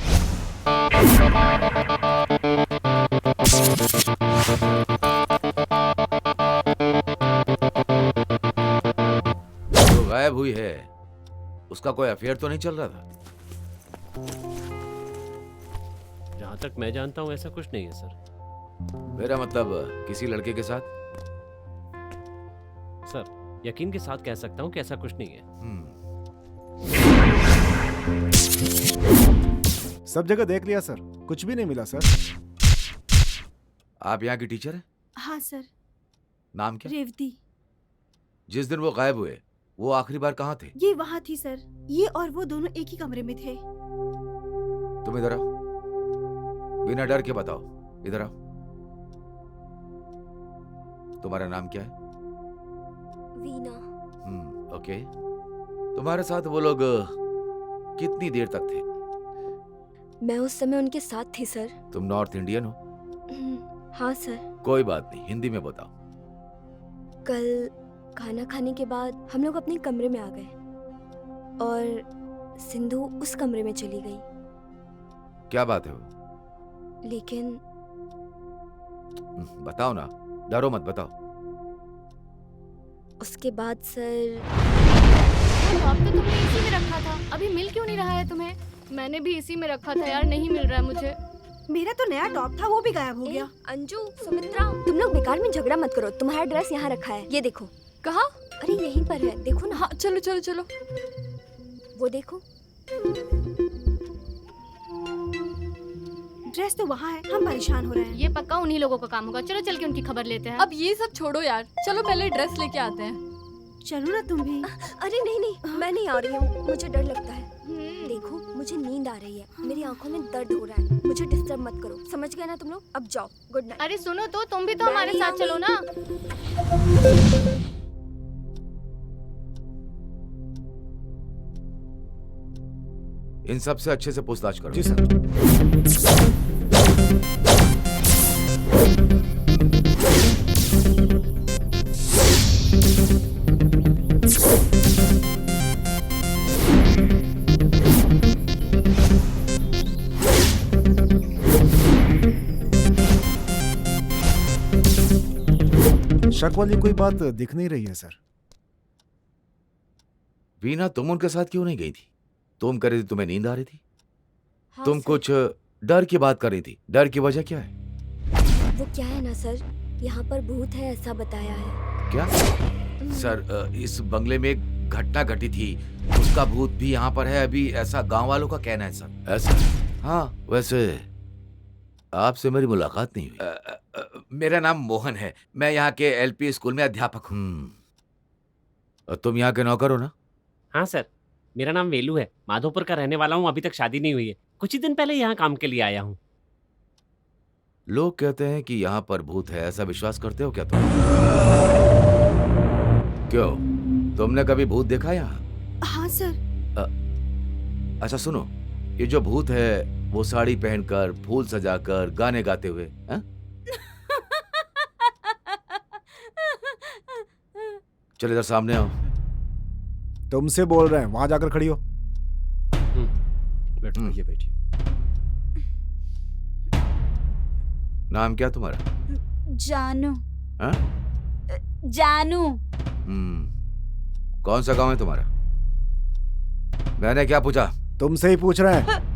जो गायब हुई है, उसका कोई अफेयर तो नहीं चल रहा था? जहाँ तक मैं जानता हूँ ऐसा कुछ नहीं है सर। मेरा मतलब किसी लड़के के साथ? सर, यकीन के साथ कह सकता हूँ कि ऐसा कुछ नहीं है। सब जगह देख लिया सर, कुछ भी नहीं मिला सर। आप यहाँ की टीचर हैं? हाँ सर। नाम क्या? रेवती। जिस दिन वो गायब हुए वो आखिरी बार कहाँ थे? ये वहाँ थी सर। ये और वो दोनों एक ही कमरे में थे। तुम इधर आओ, बिना डर के बताओ, इधर आओ। तुम्हारा नाम क्या है? वीना। ओके। तुम्हारे साथ वो लोग कितनी देर तक थे? मैं उस समय उनके साथ थी सर। तुम नॉर्थ इंडियन हो? हाँ सर। कोई बात नहीं, हिंदी में बताओ। कल खाना खाने के बाद हम लोग अपने कमरे में आ गए और सिंधु उस कमरे में चली गई। क्या बात है वो? लेकिन बताओ ना, डरो मत, बताओ। उसके बाद सर टॉप तो तुमने इसी में रखा था, अभी मिल क्यों नहीं रहा है तुम्हें? मैंने भी इसी में रखा था यार, नहीं मिल रहा है मुझे। मेरा तो नया टॉप था, वो भी गायब हो गया। अंजू, सुमित्रा, तुम लोग बेकार में झगड़ा मत करो। तुम्हारा ड्रेस यहाँ रखा है, ये देखो। कहाँ? अरे यहीं पर है, देखो ना। हाँ चलो चलो चलो। वो देखो। ड्रेस तो वहाँ है, हम परेशान हो रहे हैं। ये पक्का उन्हीं लोगों का काम होगा। चलो चल के उनकी खबर लेते हैं। अब ये सब छोड़ो यार, चलो पहले ड्रेस लेके आते हैं। चलो ना तुम भी। अरे नहीं नहीं, मैं नहीं आ रही हूँ, मुझे डर लगता है। देखो मुझे नींद आ रही है, मेरी आंखों में दर्द हो रहा है, मुझे डिस्टर्ब मत करो, समझ गए ना तुम लोग? अब जाओ, गुड नाइट। अरे सुनो तो, तुम भी तो हमारे साथ चलो ना। इन सब से अच्छे से पूछताछ करो। जी सर। शक वाली कोई बात दिख नहीं रही है सर। वीना, तुम उनके साथ क्यों नहीं गई थी? तुम कह रही थी तुम्हें नींद आ रही थी। हाँ, तुम सर। कुछ डर की बात कर रही थी। डर की वजह क्या है? वो क्या है ना सर, यहाँ पर भूत है ऐसा बताया है। क्या? सर, इस बंगले में एक घटना घटी थी, उसका भूत भी यहाँ पर है अभी, ऐसा गांव वालों का कहना है सर। ऐसा? हाँ, वैसे आपसे मेरी मुलाकात नहीं हुई। मेरा नाम मोहन है, मैं यहाँ के एलपी स्कूल में अध्यापक हूँ। तुम यहाँ के नौकर हो ना? हाँ सर, मेरा नाम वेलू है, माधोपुर का रहने वाला हूँ। अभी तक शादी नहीं हुई है, कुछ ही दिन पहले यहाँ काम के लिए आया हूँ। लोग कहते हैं कि यहाँ पर भूत है, ऐसा विश्वास करते हो क्या तुम? क्यों, तुमने कभी भूत देखा यहाँ? हाँ सर। अच्छा सुनो, ये जो भूत है वो साड़ी पहनकर, फूल सजाकर, गाने गाते हुए, हैं? चल इधर सामने आओ। तुमसे बोल रहे हैं, वहां जाकर खड़ी हो। बैठो, ये बैठिए। नाम क्या तुम्हारा? जानू। हाँ? जानू। कौन सा गांव है तुम्हारा? मैंने क्या पूछा? तुमसे ही पूछ रहे हैं।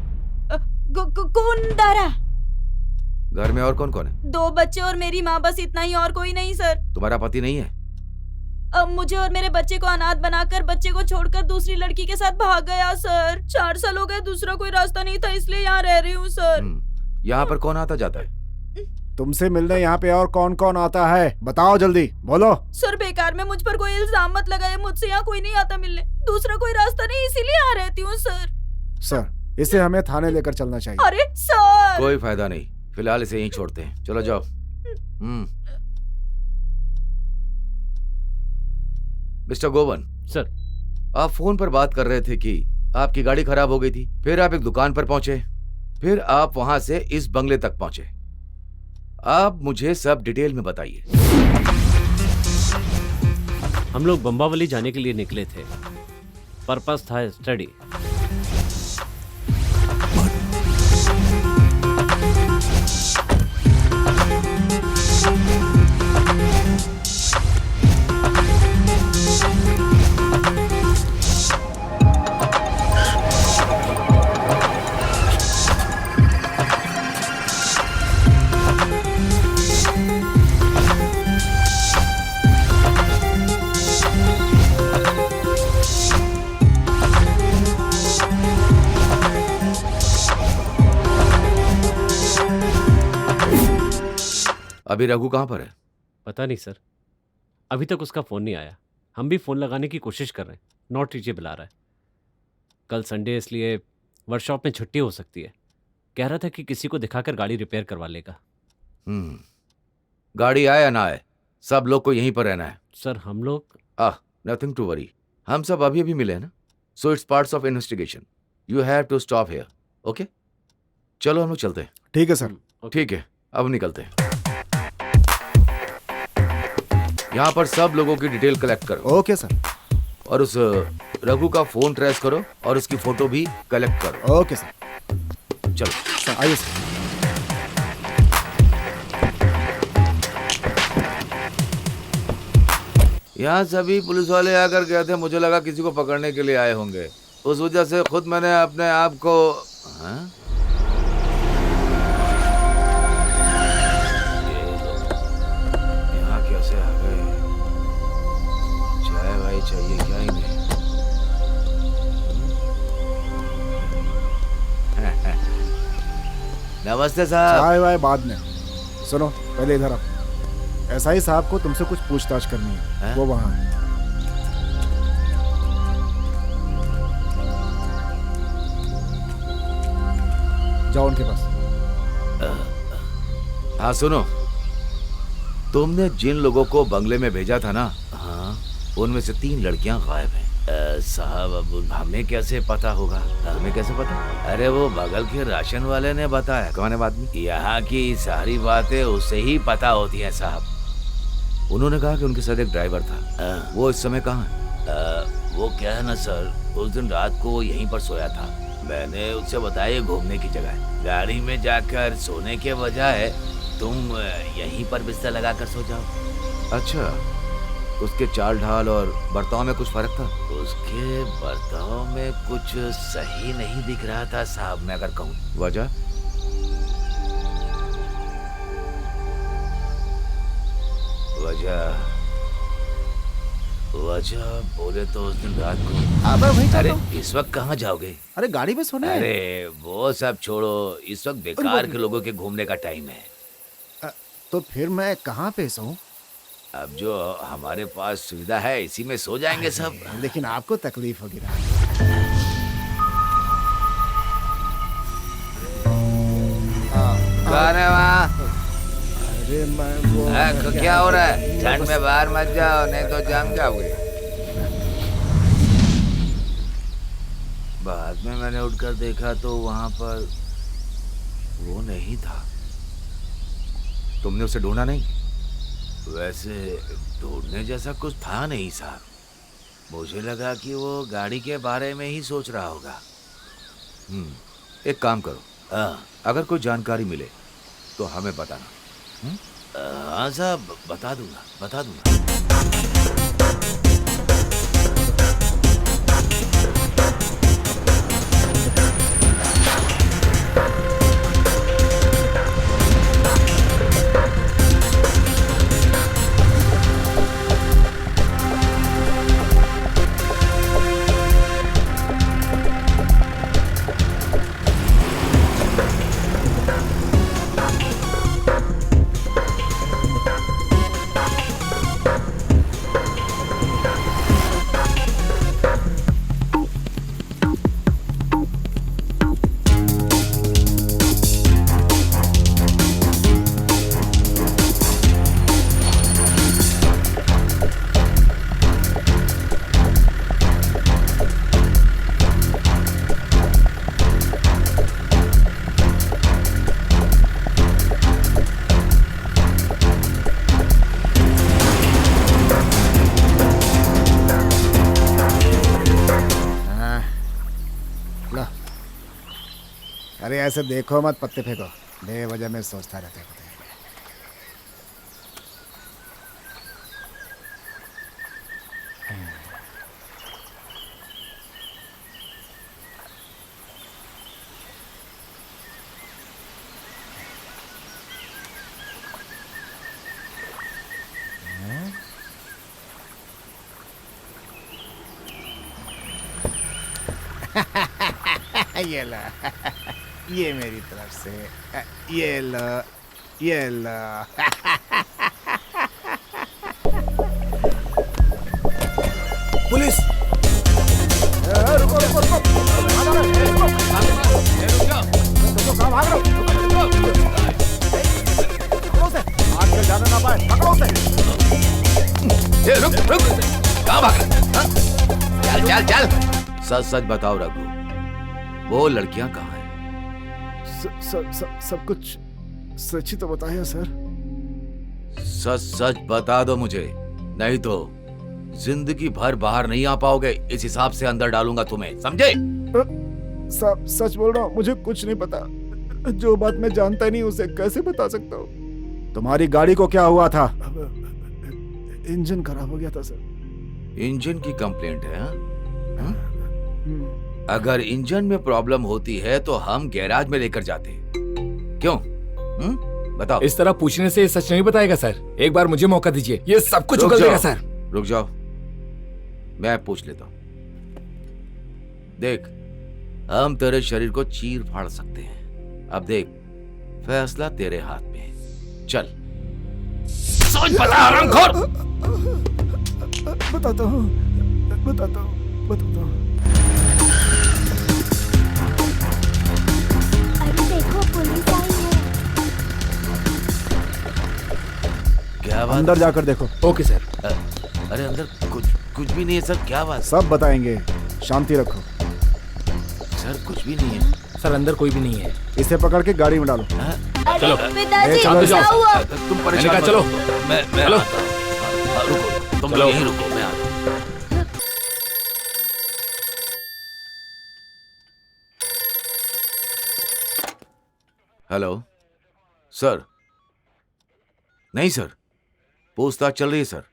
कुंदारा। घर में और कौन कौन है? 2 बच्चे और मेरी माँ, बस इतना ही, और कोई नहीं सर। तुम्हारा पति नहीं है? अब मुझे और मेरे बच्चे को अनाथ बनाकर बच्चे को छोड़कर दूसरी लड़की के साथ भाग गया सर। 4 साल हो गए, दूसरा कोई रास्ता नहीं था, इसलिए यहाँ रह रही हूँ सर। यहाँ पर कौन आता जाता है? तुमसे मिलने यहाँ पे और कौन कौन आता है, बताओ जल्दी, बोलो। सर बेकार में मुझ पर कोई इल्जाम मत लगाए, मुझसे यहाँ कोई नहीं आता मिलने, दूसरा कोई रास्ता नहीं, इसीलिए यहाँ रहती हूँ सर। सर, इसे हमें थाने लेकर चलना चाहिए। अरे सर! कोई फायदा नहीं, फिलहाल इसे यहीं छोड़ते हैं, चलो जाओ। मिस्टर गोवन। सर। आप फोन पर बात कर रहे थे कि आपकी गाड़ी खराब हो गई थी, फिर आप एक दुकान पर पहुंचे, फिर आप वहां से इस बंगले तक पहुंचे। आप मुझे सब डिटेल में बताइए। हम लोग बम्बावली जाने के लिए निकले थे, पर्पस था स्टडी। अभी रघु कहाँ पर है? पता नहीं सर, अभी तक उसका फ़ोन नहीं आया। हम भी फ़ोन लगाने की कोशिश कर रहे हैं, नॉट रीचेबल आ रहा है। कल संडे इसलिए वर्कशॉप में छुट्टी हो सकती है। कह रहा था कि किसी को दिखाकर गाड़ी रिपेयर करवा लेगा। गाड़ी आए या ना आए, सब लोग को यहीं पर रहना है। सर हम लोग नथिंग टू वरी, हम सब अभी अभी मिले हैं ना, so it's parts of investigation. You have to stop here, okay? चलो हम लोग चलते हैं। ठीक है सर। ठीक है, अब निकलते हैं। यहाँ पर सब लोगों की डिटेल कलेक्ट करो। Okay sir. और उस रघु का फोन ट्रेस करो और उसकी फोटो भी कलेक्ट करो। Okay sir. चलो आइए सर। यहाँ सभी पुलिस वाले आकर गए थे, मुझे लगा किसी को पकड़ने के लिए आए होंगे, उस वजह से खुद मैंने अपने आप को यहाँ कैसे आ गए? चाय भाई चाहिए क्या ही नहीं? नमस्ते साहब। चाय वाय बाद में, सुनो पहले इधर आओ। एसआई साहब को तुमसे कुछ पूछताछ करनी है। वो वहाँ है। जाओ उनके पास। हाँ सुनो, तुमने जिन लोगों को बंगले में भेजा था ना, हाँ, उनमें से 3 लड़कियां गायब हैं। साहब अब हमें कैसे पता होगा? हमें कैसे पता? अरे वो बगल के राशन वाले ने बताया। कौन है आदमी? यहाँ की सारी बातें उससे ही पता होती हैं साहब। उन्होंने कहा कि उनके साथ एक ड्राइवर था। वो इस समय कहाँ है? वो क्या है ना सर, उस दिन रात को वो यहीं पर सोया था। मैंने उससे बताया घूमने की जगह है, गाड़ी में जाकर सोने के बजाय तुम यहीं पर बिस्तर लगाकर सो जाओ। अच्छा, उसके चाल ढाल और बर्ताव में कुछ फर्क था? उसके बर्ताव में कुछ सही नहीं दिख रहा था साहब, मैं अगर कहूँ। वजह? वजह बोले तो उस दिन रात को। अरे इस वक्त कहाँ जाओगे? अरे गाड़ी में सोने। अरे वो सब छोड़ो, इस वक्त बेकार के लोगों के घूमने का टाइम है। तो फिर मैं कहाँ पे सोऊं? अब जो हमारे पास सुविधा है इसी में सो जाएंगे सब। लेकिन आपको तकलीफ होगी ना। कौन है वहाँ? अरे मैं वो क्या हो रहा है? ठंड में बाहर मत जाओ, नहीं तो जम जाओगे। बाद में मैंने उठकर देखा तो वहाँ पर वो नहीं था। तुमने उसे ढूंढा नहीं? वैसे ढूंढने जैसा कुछ था नहीं साहब। मुझे लगा कि वो गाड़ी के बारे में ही सोच रहा होगा। एक काम करो, अगर कोई जानकारी मिले तो हमें बताना। हाँ साहब, बता दूंगा। अरे ऐसे देखो मत, पत्ते फेंको, बेवजह में सोचता रहता है। ये लो, ये मेरी तरफ से, ये लो, ये ला। पुलिस! रुको रुको रुको, कहाँ भाग रहे हो? पकड़ो उसे, आजकल जाने ना पाए, पकड़ो उसे। रुक रुक, कहाँ भाग रहे? हाँ? चल चल चल, सच सच बताओ रघु, वो लड़कियां कहाँ हैं? सब कुछ सच ही तो बताया सर। सच सच बता दो मुझे, नहीं तो जिंदगी भर बाहर नहीं आ पाओगे। इस हिसाब से अंदर डालूंगा तुम्हें, समझे? सच बोल रहा हूँ, मुझे कुछ नहीं पता। जो बात मैं जानता ही नहीं उसे कैसे बता सकता हूँ। तुम्हारी गाड़ी को क्या हुआ था? इंजन खराब हो गया था सर। इंजन की कंप्लेंट है? हाँ? अगर इंजन में प्रॉब्लम होती है तो हम गैराज में लेकर जाते। क्यों? बताओ। इस तरह पूछने से सच नहीं बताएगा सर। एक बार मुझे मौका दीजिए, ये सब कुछ उगल देगा सर। रुक जाओ, मैं पूछ लेता हूं। देख, हम तेरे शरीर को चीर फाड़ सकते हैं। अब देख, फैसला तेरे हाथ में है। चल, सोच बता हरामखोर। बताता हूँ, बताता हूँ, बताता हूँ। अरे देखो, पुलिस आई है। क्या बात? अंदर जाकर देखो। Okay sir. अरे अंदर कुछ भी नहीं है सर। क्या बात? सब बताएंगे, शांति रखो। सर कुछ भी नहीं है सर, अंदर कोई भी नहीं है। इसे पकड़ के गाड़ी में डालो। चलो पिताजी, चलो, क्या हुआ? तुम परेशान मत चलो। हो। मैं चलो। आता हूं। रुको, तुम चलो। लोग यहीं रुको, मैं आता हूं। Hello sir. नहीं सर, पूछताछ चल रही है सर।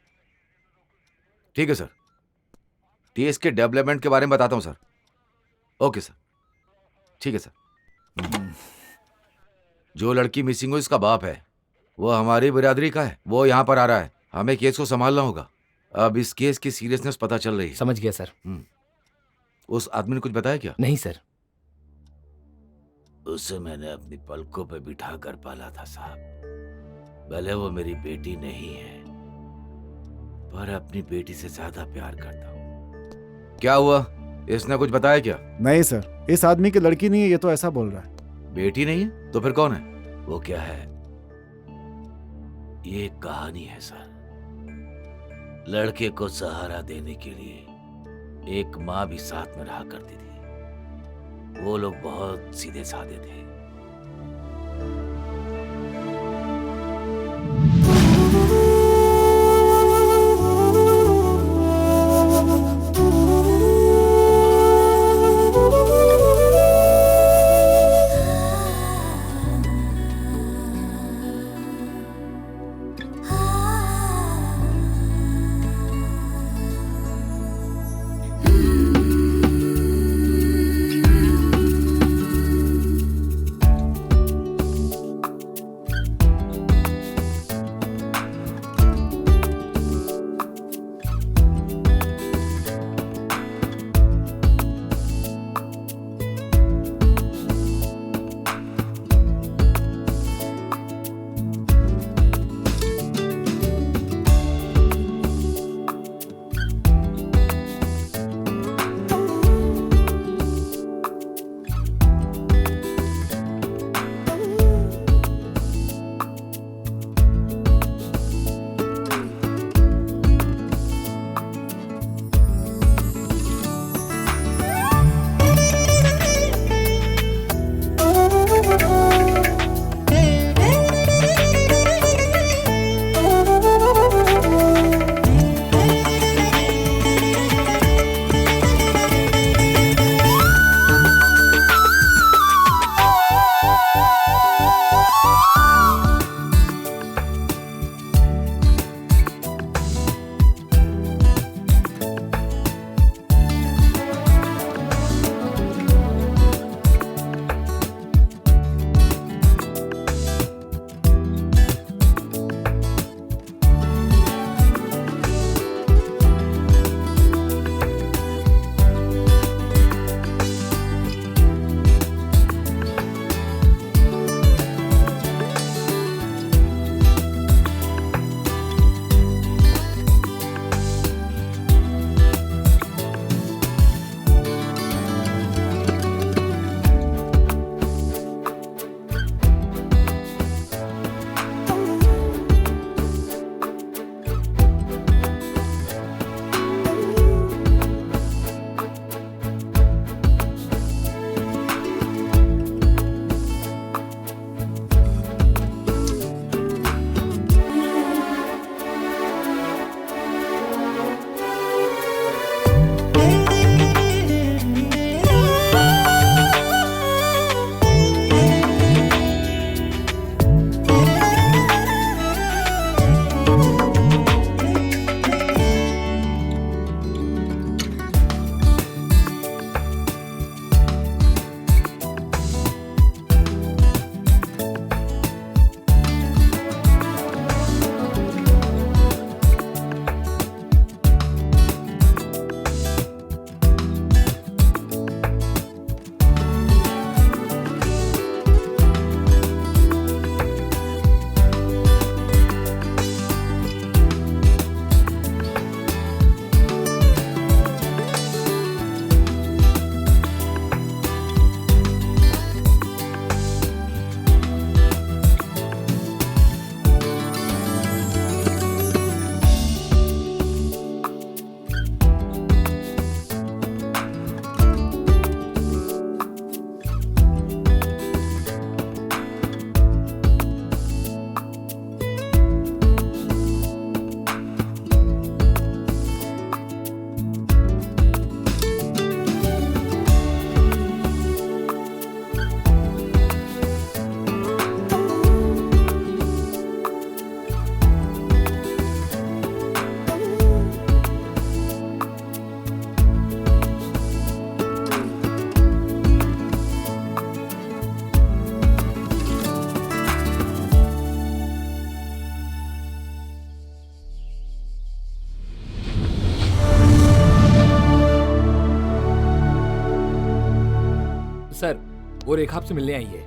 ठीक है सर, टीएस के डेवलपमेंट के बारे में बताता हूं सर। ओके सर, ठीक है सर। जो लड़की मिसिंग हुई इसका बाप है, वो हमारी बिरादरी का है। वो यहाँ पर आ रहा है, हमें केस को संभालना होगा। अब इस केस की सीरियसनेस पता चल रही है। समझ गया सर। उस आदमी ने कुछ बताया क्या? नहीं सर। उसे मैंने अपनी पलकों पे बिठा कर पाला था साहब। भले वो मेरी बेटी नहीं है, पर अपनी बेटी से ज्यादा प्यार करता हूँ। क्या हुआ? इसने कुछ बताया क्या? नहीं सर, इस आदमी की लड़की नहीं है, ये तो ऐसा बोल रहा है। बेटी नहीं है तो फिर कौन है? वो क्या है? ये एक कहानी है सर। लड़के को सहारा देने के लिए एक माँ भी साथ में रहा करती थी। वो लोग बहुत सीधे साधे थे। वो रेखा आपसे मिलने आई है।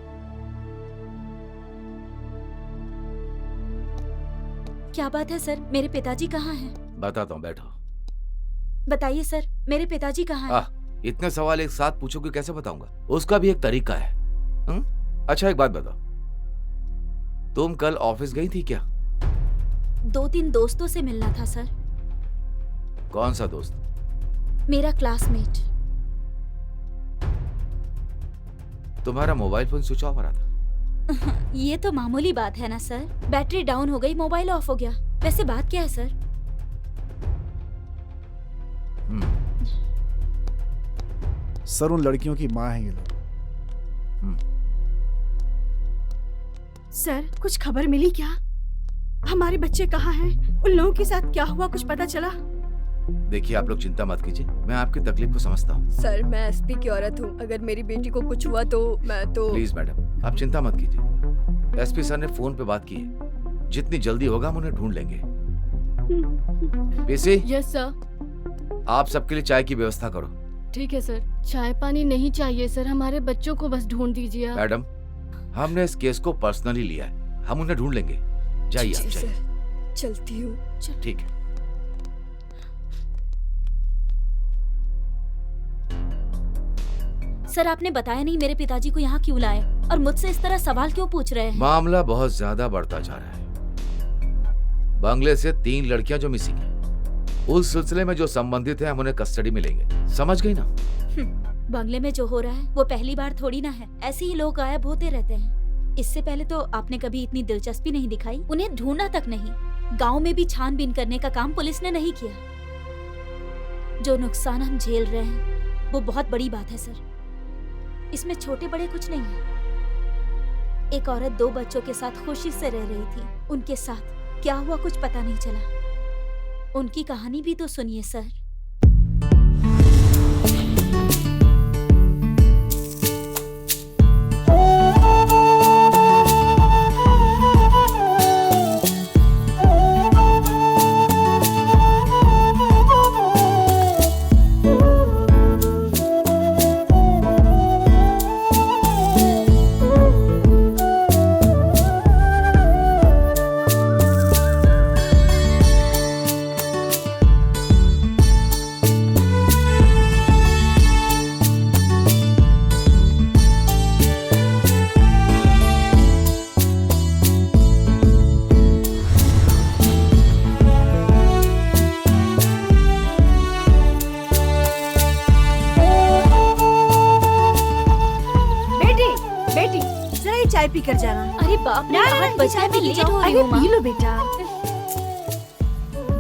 क्या बात है सर, मेरे पिताजी कहाँ हैं? बताता हूँ, बैठो। बताइए सर, मेरे पिताजी कहाँ हैं? इतने सवाल एक साथ पूछोगे कैसे बताऊंगा? उसका भी एक तरीका है। अच्छा एक बात बताओ, तुम कल ऑफिस गई थी क्या? 2-3 दोस्तों से मिलना था सर। कौन सा दोस्त? मेरा क्लासमेट। तुम्हारा मोबाइल फोन स्विच ऑफ आ रहा था। ये तो मामूली बात है ना सर, बैटरी डाउन हो गई, मोबाइल ऑफ हो गया। वैसे बात क्या है सर? सर उन लड़कियों की माँ है ये लोग। सर कुछ खबर मिली क्या? हमारे बच्चे कहाँ हैं? उन लोगों के साथ क्या हुआ, कुछ पता चला? देखिए आप लोग चिंता मत कीजिए, मैं आपकी तकलीफ को समझता हूँ। सर मैं एसपी की औरत हूँ, अगर मेरी बेटी को कुछ हुआ तो मैं तो। प्लीज मैडम आप चिंता मत कीजिए, एसपी सर ने फोन पे बात की है, जितनी जल्दी होगा हम उन्हें ढूंढ लेंगे। PC, yes sir. आप सबके लिए चाय की व्यवस्था करो। ठीक है सर। चाय पानी नहीं चाहिए सर, हमारे बच्चों को बस ढूंढ दीजिए आप। मैडम हमने इस केस को पर्सनली लिया है, हम उन्हें ढूंढ लेंगे। जाइए आप जाइए। चलती हूँ। ठीक है। सर आपने बताया नहीं मेरे पिताजी को यहाँ क्यों लाए और मुझसे इस तरह सवाल क्यों पूछ रहे हैं? मामला बहुत ज्यादा बढ़ता जा रहा है। बंगले से 3 लड़कियां जो मिसिंग हैं, उस सिलसिले में जो संबंधित है हम उन्हें कस्टडी में लेंगे, समझ गई ना? बंगले में जो हो रहा है वो पहली बार थोड़ी ना है, ऐसे ही लोग गायब होते रहते हैं। इससे पहले तो आपने कभी इतनी दिलचस्पी नहीं दिखाई, उन्हें ढूंढना तक नहीं। गांव में भी छानबीन करने का काम पुलिस ने नहीं किया। जो नुकसान हम झेल रहे हैं वो बहुत बड़ी बात है सर, इसमें छोटे बड़े कुछ नहीं है। एक औरत 2 बच्चों के साथ खुशी से रह रही थी, उनके साथ क्या हुआ कुछ पता नहीं चला। उनकी कहानी भी तो सुनिए सर। चाय पी कर जाना। अरे बाप रे, 8 बजे मैं लेट हो रही हूँ। पी लो बेटा।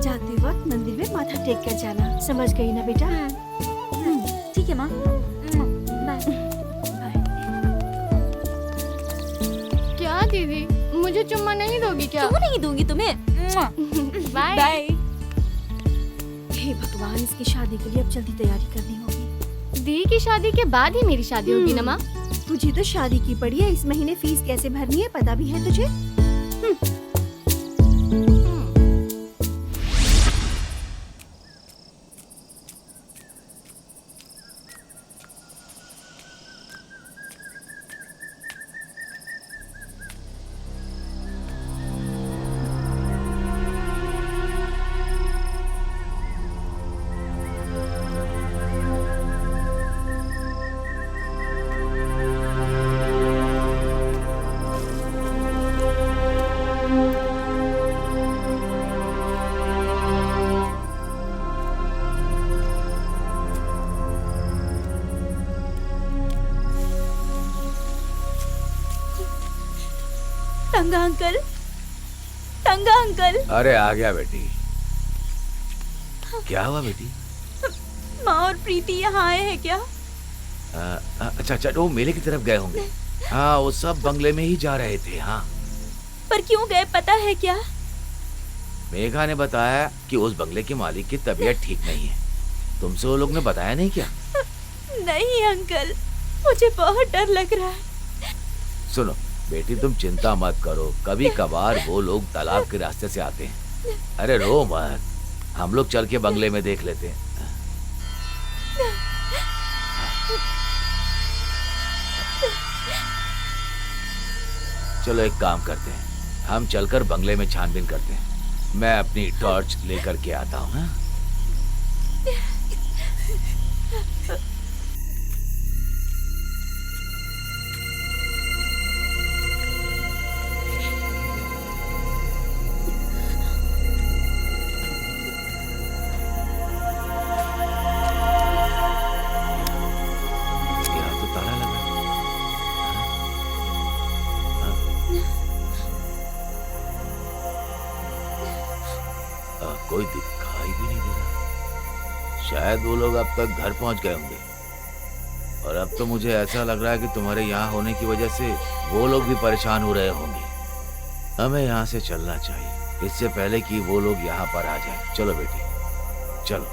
जाते वक्त मंदिर में माथा टेक कर जाना, समझ गई ना बेटा? ठीक है माँ, बाय। क्या दीदी, मुझे चुम्मा नहीं दोगी क्या? क्यों नहीं दूंगी तुम्हें? Bye bye. हे भगवान, इसकी शादी के लिए अब जल्दी तैयारी करनी होगी। दी की शादी के बाद ही मेरी शादी होगी ना माँ? तुझे तो शादी की पड़ी है, इस महीने फीस कैसे भरनी है पता भी है तुझे? टंगा अंकल, टंगा अंकल। अरे आ गया बेटी। क्या हुआ बेटी? माँ और प्रीति यहाँ आए हैं क्या? अच्छा अच्छा, वो मेले की तरफ गए होंगे। हाँ, वो सब बंगले में ही जा रहे थे। हाँ, पर क्यों गए पता है क्या? मेघा ने बताया कि उस बंगले के मालिक की तबीयत ठीक नहीं है। तुमसे वो लोग ने बताया नहीं क्या? नहीं अंकल, मुझे बहुत डर लग रहा है। सुनो बेटी, तुम चिंता मत करो, कभी कभार वो लोग तालाब के रास्ते से आते हैं। अरे रो मत, हम लोग चल के बंगले में देख लेते हैं। चलो एक काम करते हैं, हम चलकर बंगले में छानबीन करते हैं। मैं अपनी टॉर्च लेकर के आता हूँ। हाँ? यहाँ तो ताला लगा है। कोई दिखाई भी नहीं दे रहा। शायद वो लोग अब तक घर पहुंच गए होंगे। और अब तो मुझे ऐसा लग रहा है कि तुम्हारे यहाँ होने की वजह से वो लोग भी परेशान हो रहे होंगे। हमें यहाँ से चलना चाहिए इससे पहले कि वो लोग यहाँ पर आ जाएं। चलो बेटी, चलो।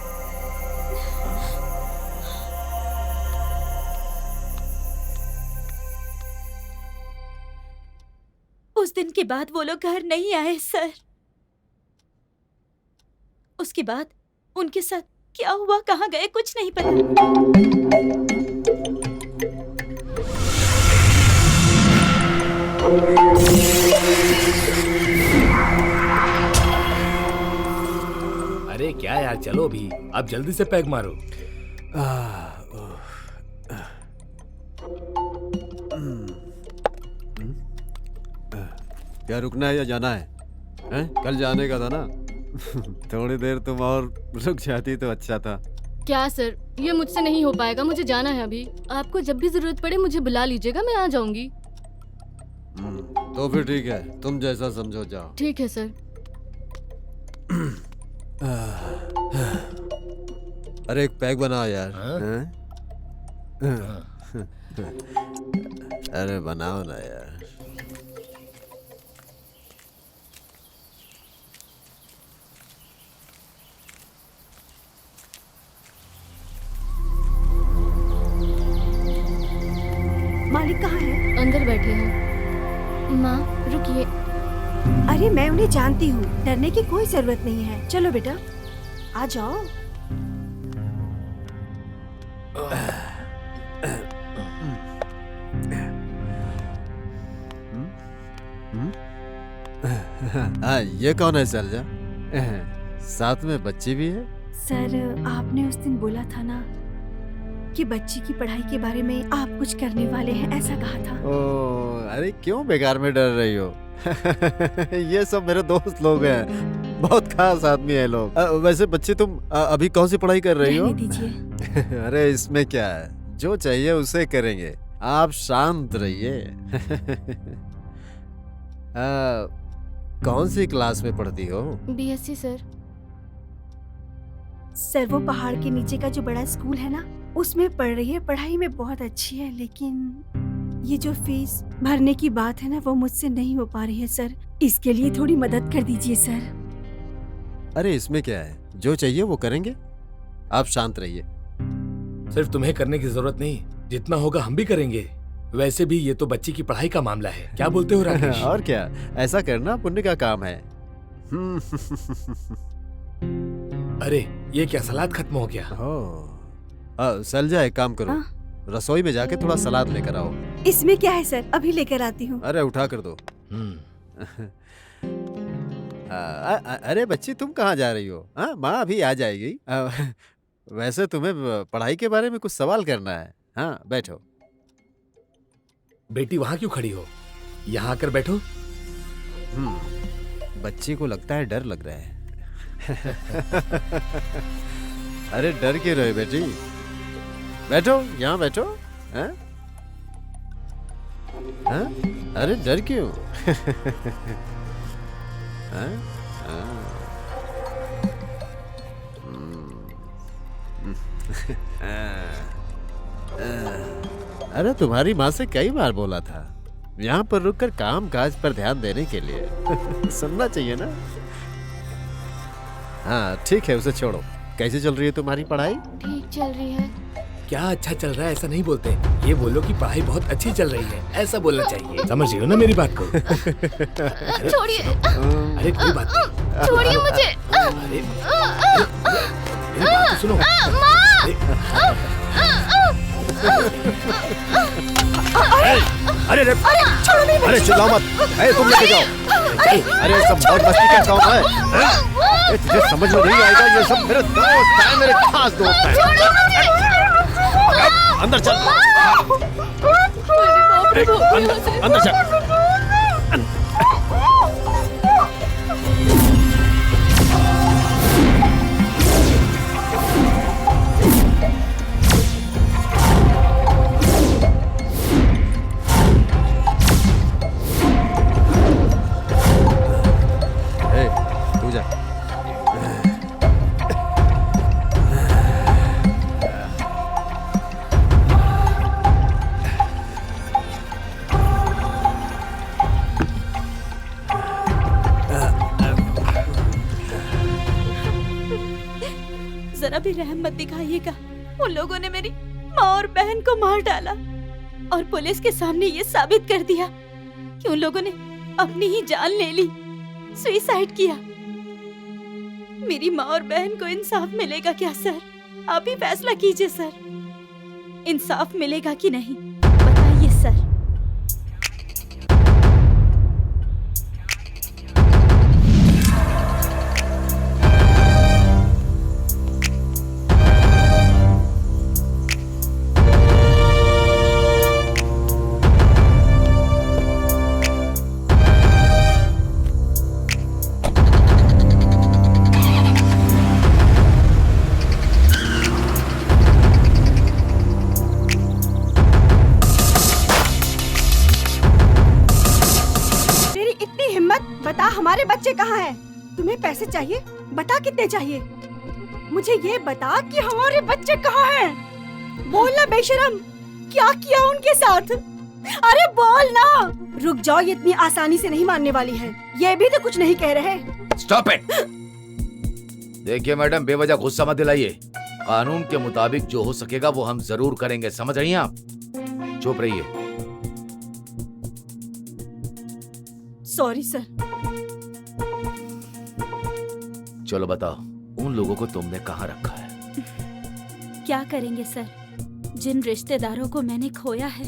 उस दिन के बाद वो लोग घर नहीं आए सर। उसके बाद उनके साथ क्या हुआ, कहाँ गए, कुछ नहीं पता। अरे क्या यार, चलो भी, अब जल्दी से पैक मारो। क्या रुकना है या जाना है? हैं? कल जाने का था ना। थोड़ी देर तुम और रुक जाती तो अच्छा था। क्या सर, ये मुझसे नहीं हो पाएगा, मुझे जाना है अभी। आपको जब भी जरूरत पड़े मुझे बुला लीजिएगा, मैं आ जाऊंगी। तो फिर ठीक है, तुम जैसा समझो जाओ। ठीक है सर। अरे एक पैक बनाओ यार। हैं? अरे बनाओ ना यार। मालिक कहाँ है? अंदर बैठे हैं। माँ रुकिए। अरे मैं उन्हें जानती हूँ, डरने की कोई जरूरत नहीं है। चलो बेटा, आ जाओ। हाँ, ये कौन है सरजा? साथ में बच्ची भी है? सर, आपने उस दिन बोला था ना कि बच्ची की पढ़ाई के बारे में आप कुछ करने वाले हैं, ऐसा कहा था। ओ, अरे क्यों बेकार में डर रही हो? ये सब मेरे दोस्त लोग हैं, बहुत खास आदमी है लोग। वैसे बच्ची तुम अभी कौन सी पढ़ाई कर रही हो? रहने दीजिए। अरे इसमें क्या है, जो चाहिए उसे करेंगे, आप शांत रहिए। कौन सी क्लास में पढ़ती हो? BSc sir. सर, वो पहाड़ के नीचे का जो बड़ा स्कूल है ना, उसमें पढ़ रही है। पढ़ाई में बहुत अच्छी है, लेकिन ये जो फीस भरने की बात है ना, वो मुझसे नहीं हो पा रही है सर। इसके लिए थोड़ी मदद कर दीजिए सर। अरे इसमें क्या है, जो चाहिए वो करेंगे, आप शांत रहिए। सिर्फ तुम्हें करने की जरूरत नहीं, जितना होगा हम भी करेंगे। वैसे भी ये तो बच्ची की पढ़ाई का मामला है, क्या बोलते हो राकेश? और क्या, ऐसा करना पुण्य का काम है। अरे ये क्या, सलाद खत्म हो गया? सलजा एक काम करो, रसोई में जाके थोड़ा सलाद लेकर आओ। इसमें क्या है सर, अभी लेकर आती हूँ। अरे उठा कर दो। अरे बच्ची तुम कहाँ जा रही हो? माँ अभी आ जाएगी। वैसे तुम्हें पढ़ाई के बारे में कुछ सवाल करना है। हाँ बैठो। बेटी वहाँ क्यों खड़ी हो, यहाँ आकर बैठो। बच्ची को लगता है डर लग रहा है। अरे डर क्यों रहे बेटी, बैठो यहाँ बैठो। हाँ? हाँ? अरे डर क्यों? हाँ? अरे तुम्हारी माँ से कई बार बोला था यहाँ पर रुककर काम काज पर ध्यान देने के लिए। सुनना चाहिए ना। हाँ ठीक है, उसे छोड़ो। कैसे चल रही है तुम्हारी पढ़ाई? ठीक चल रही है। क्या अच्छा चल रहा है ऐसा नहीं बोलते, ये बोलो कि पढ़ाई बहुत अच्छी चल रही है, ऐसा बोलना चाहिए। समझ रही हो ना मेरी बात को? छोड़िए। अरे कोई बात नहीं, छोड़िए मुझे। अरे मेरी बात तो सुनो। अरे अरे छोड़ो मेरी अरे चिल्लाओ मत। ए, तुम लेके जाओ। अरे सब बहुत मस्ती का काम है। ए, तुझे समझ में नहीं आएगा, ये सब मेरे दोस्त हैं, मेरे खास दोस्त हैं। अंदर चल। अंदर चल। तू जा। जरा भी रहम मत दिखाइएगा। उन लोगों ने मेरी माँ और बहन को मार डाला और पुलिस के सामने ये साबित कर दिया कि उन लोगों ने अपनी ही जान ले ली, सुसाइड किया। मेरी माँ और बहन को इंसाफ मिलेगा क्या सर? आप ही फैसला कीजिए सर, इंसाफ मिलेगा कि नहीं, बताइए सर। बता हमारे बच्चे कहाँ हैं? तुम्हें पैसे चाहिए? बता कितने चाहिए? मुझे ये बता कि हमारे बच्चे कहाँ हैं? बोलना बेशरम, क्या किया उनके साथ? अरे बोल ना। रुक जाओ, ये इतनी आसानी से नहीं मानने वाली है। ये भी तो कुछ नहीं कह रहे। Stop it. देखिए मैडम, बेवजह गुस्सा मत दिलाइए। कानून के मुताबिक जो हो सकेगा वो हम जरूर करेंगे, समझ रही हैं आप? चुप रहिए। Sorry sir. चलो बताओ, उन लोगों को तुमने कहाँ रखा है? क्या करेंगे सर, जिन रिश्तेदारों को मैंने खोया है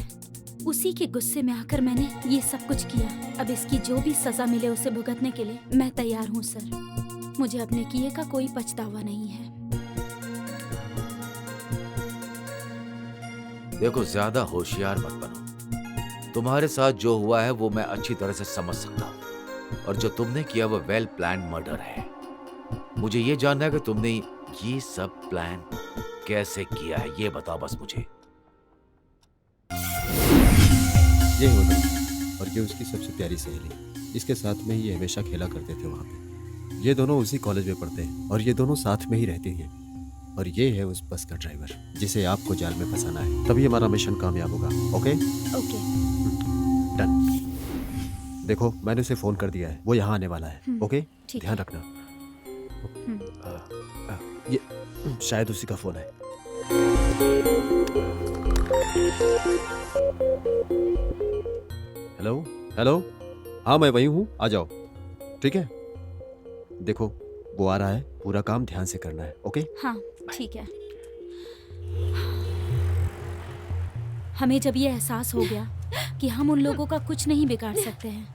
उसी के गुस्से में आकर मैंने ये सब कुछ किया। अब इसकी जो भी सजा मिले उसे भुगतने के लिए मैं तैयार हूँ सर। मुझे अपने किए का कोई पछतावा नहीं है। देखो, ज्यादा होशियार मत बनो। तुम्हारे साथ जो हुआ है वो मैं अच्छी तरह से समझ सकता हूँ, और जो तुमने किया वो वेल प्लान मर्डर है। मुझे ये जानना है कि तुमने ये सब प्लान कैसे किया है, ये बताओ बस मुझे। ये वो दोस्त और ये उसकी सबसे प्यारी सहेली, इसके साथ में ही ये हमेशा खेला करते थे वहाँ पे। ये दोनों उसी कॉलेज में पढ़ते हैं और ये दोनों साथ में ही रहते हैं। और ये है उस बस का ड्राइवर जिसे आपको जाल में फंसाना है, तभी हमारा मिशन कामयाब होगा। Okay okay done. देखो, मैंने उसे फोन कर दिया है, वो यहाँ आने वाला है। ओके, ध्यान रखना। ये शायद उसी का फोन है। हेलो हेलो, हाँ मैं वही हूँ, आ जाओ। ठीक है, देखो वो आ रहा है, पूरा काम ध्यान से करना है। ओके हाँ ठीक है। हमें जब ये एहसास हो गया कि हम उन लोगों का कुछ नहीं बिगाड़ सकते हैं,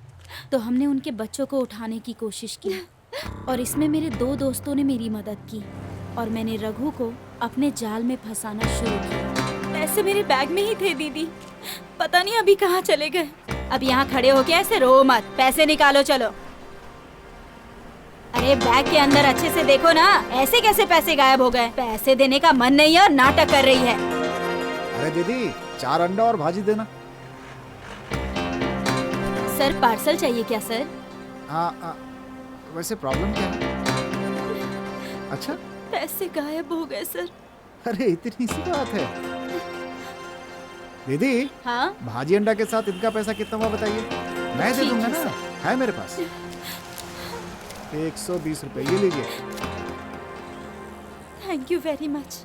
तो हमने उनके बच्चों को उठाने की कोशिश की, और इसमें मेरे 2 दोस्तों ने मेरी मदद की, और मैंने रघु को अपने जाल में फंसाना शुरू किया। पैसे मेरे बैग में ही थे दीदी, पता नहीं अभी कहाँ चले गए। अब यहाँ खड़े होके ऐसे रो मत, पैसे निकालो चलो। अरे बैग के अंदर अच्छे से देखो ना, ऐसे कैसे पैसे गायब हो गए? पैसे देने का मन नहीं है और नाटक कर रही है। अरे दीदी, 4 अंडा और भाजी देना। सर पार्सल चाहिए क्या सर? हाँ, वैसे प्रॉब्लम क्या है? अच्छा, पैसे गायब हो गए सर। अरे इतनी सी बात है। दीदी, हाँ भाजी अंडा के साथ इनका पैसा कितना हुआ बताइए, मैं दे दूंगा ना, है मेरे पास। 120 रुपए, ये लीजिए। Thank you very much.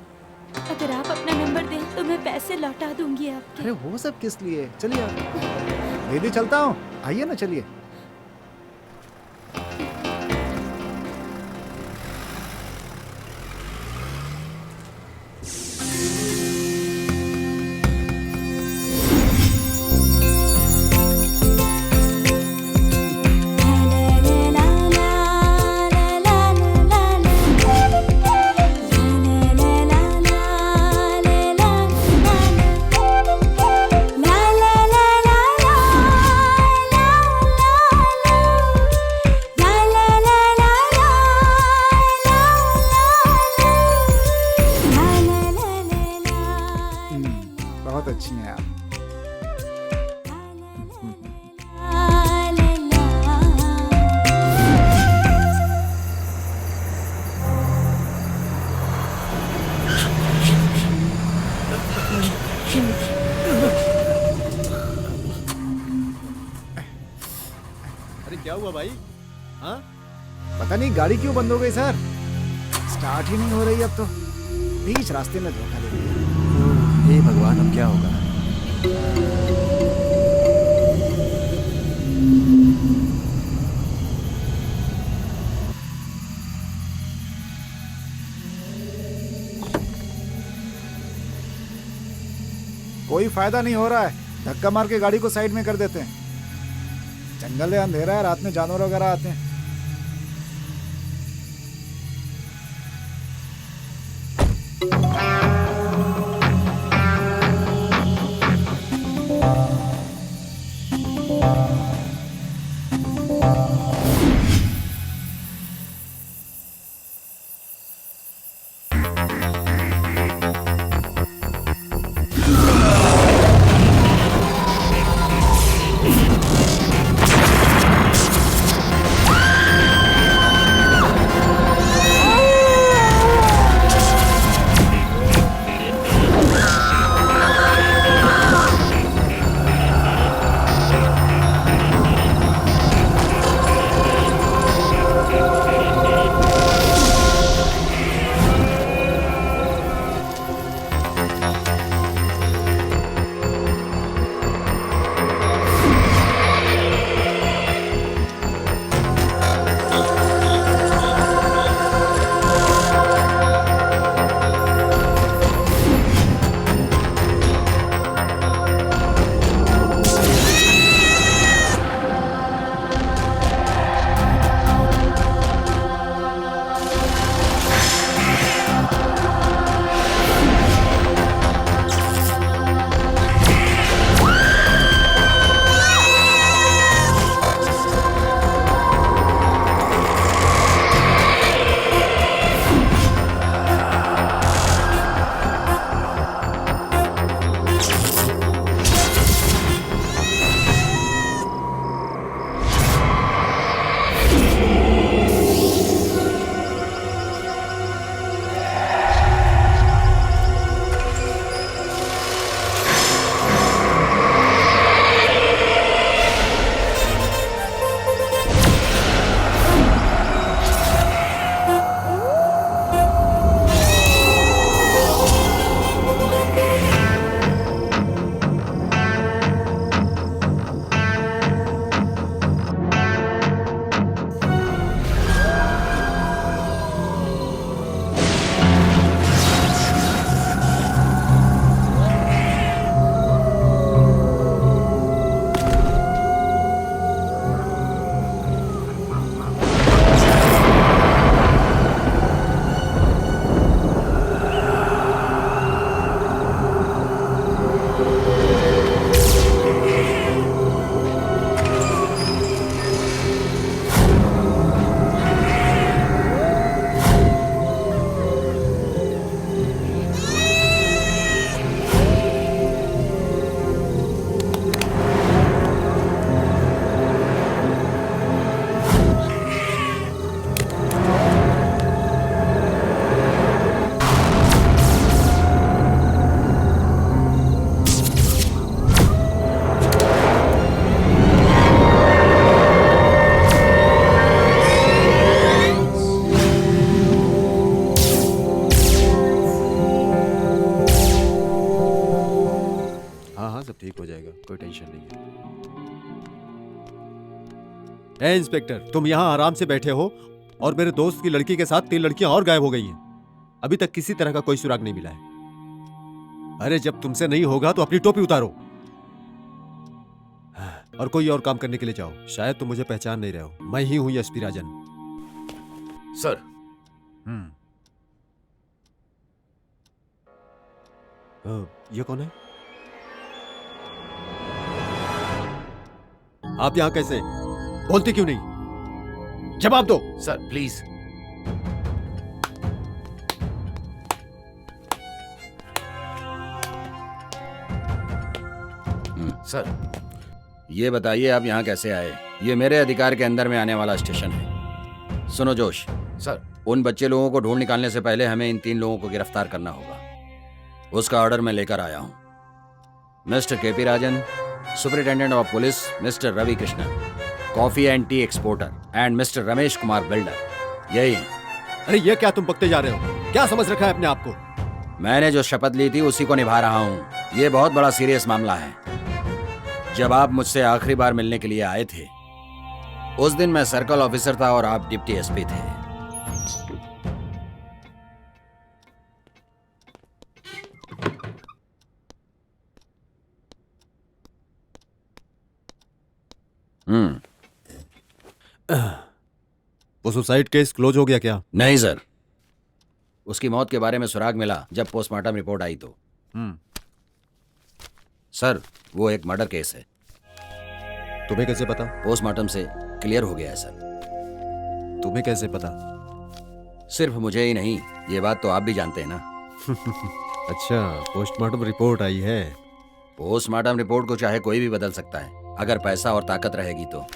अगर आप अपना नंबर दें तो मैं पैसे लौटा दूंगी आपके। अरे वो सब किस लिए, चलिए आप। दीदी चलता हूँ, आइए ना, चलिए। अरे क्या हुआ भाई? हाँ? पता नहीं गाड़ी क्यों बंद हो गई सर, स्टार्ट ही नहीं हो रही अब तो, बीच रास्ते में धोखा दे दिया। हे भगवान, अब क्या होगा? कोई फायदा नहीं हो रहा है, धक्का मार के गाड़ी को साइड में कर देते हैं। जंगल है, अंधेरा है, रात में जानवर वगैरह आते हैं। कोई टेंशन नहीं है। ए इंस्पेक्टर, तुम यहाँ आराम से बैठे हो और मेरे दोस्त की लड़की के साथ 3 लड़कियां और गायब हो गई हैं। अभी तक किसी तरह का कोई सुराग नहीं मिला है। अरे जब तुमसे नहीं होगा तो अपनी टोपी उतारो और कोई और काम करने के लिए जाओ। शायद तुम मुझे पहचान नहीं रहे हो, मैं ही हूं एसपी राजन। सर। ये कौन है? आप यहां कैसे? बोलते क्यों नहीं? जवाब दो। Sir please. सर ये बताइए आप यहाँ कैसे आए? ये मेरे अधिकार के अंदर में आने वाला स्टेशन है। सुनो जोश सर, उन बच्चे लोगों को ढूंढ निकालने से पहले हमें इन 3 लोगों को गिरफ्तार करना होगा। उसका ऑर्डर मैं लेकर आया हूँ। Mister KP Rajan, superintendent of police mister Ravi Krishnan, coffee and tea exporter and mister Ramesh Kumar builder. यही अरे ये क्या तुम बकते जा रहे हो? क्या समझ रखा है अपने आप को? मैंने जो शपथ ली थी उसी को निभा रहा हूँ। ये बहुत बड़ा सीरियस मामला है। जब आप मुझसे आखिरी बार मिलने के लिए आए थे उस दिन मैं सर्कल ऑफिसर था और आप डिप्टी एसपी थे। वो सुसाइड केस क्लोज हो गया क्या? नहीं सर, उसकी मौत के बारे में सुराग मिला जब पोस्टमार्टम रिपोर्ट आई तो। सर वो एक मर्डर केस है। तुम्हें कैसे पता? पोस्टमार्टम से क्लियर हो गया है सर। तुम्हें कैसे पता? सिर्फ मुझे ही नहीं, ये बात तो आप भी जानते हैं ना। अच्छा, पोस्टमार्टम रिपोर्ट आई है। पोस्टमार्टम रिपोर्ट को चाहे कोई भी बदल सकता है अगर पैसा और ताकत रहेगी तो।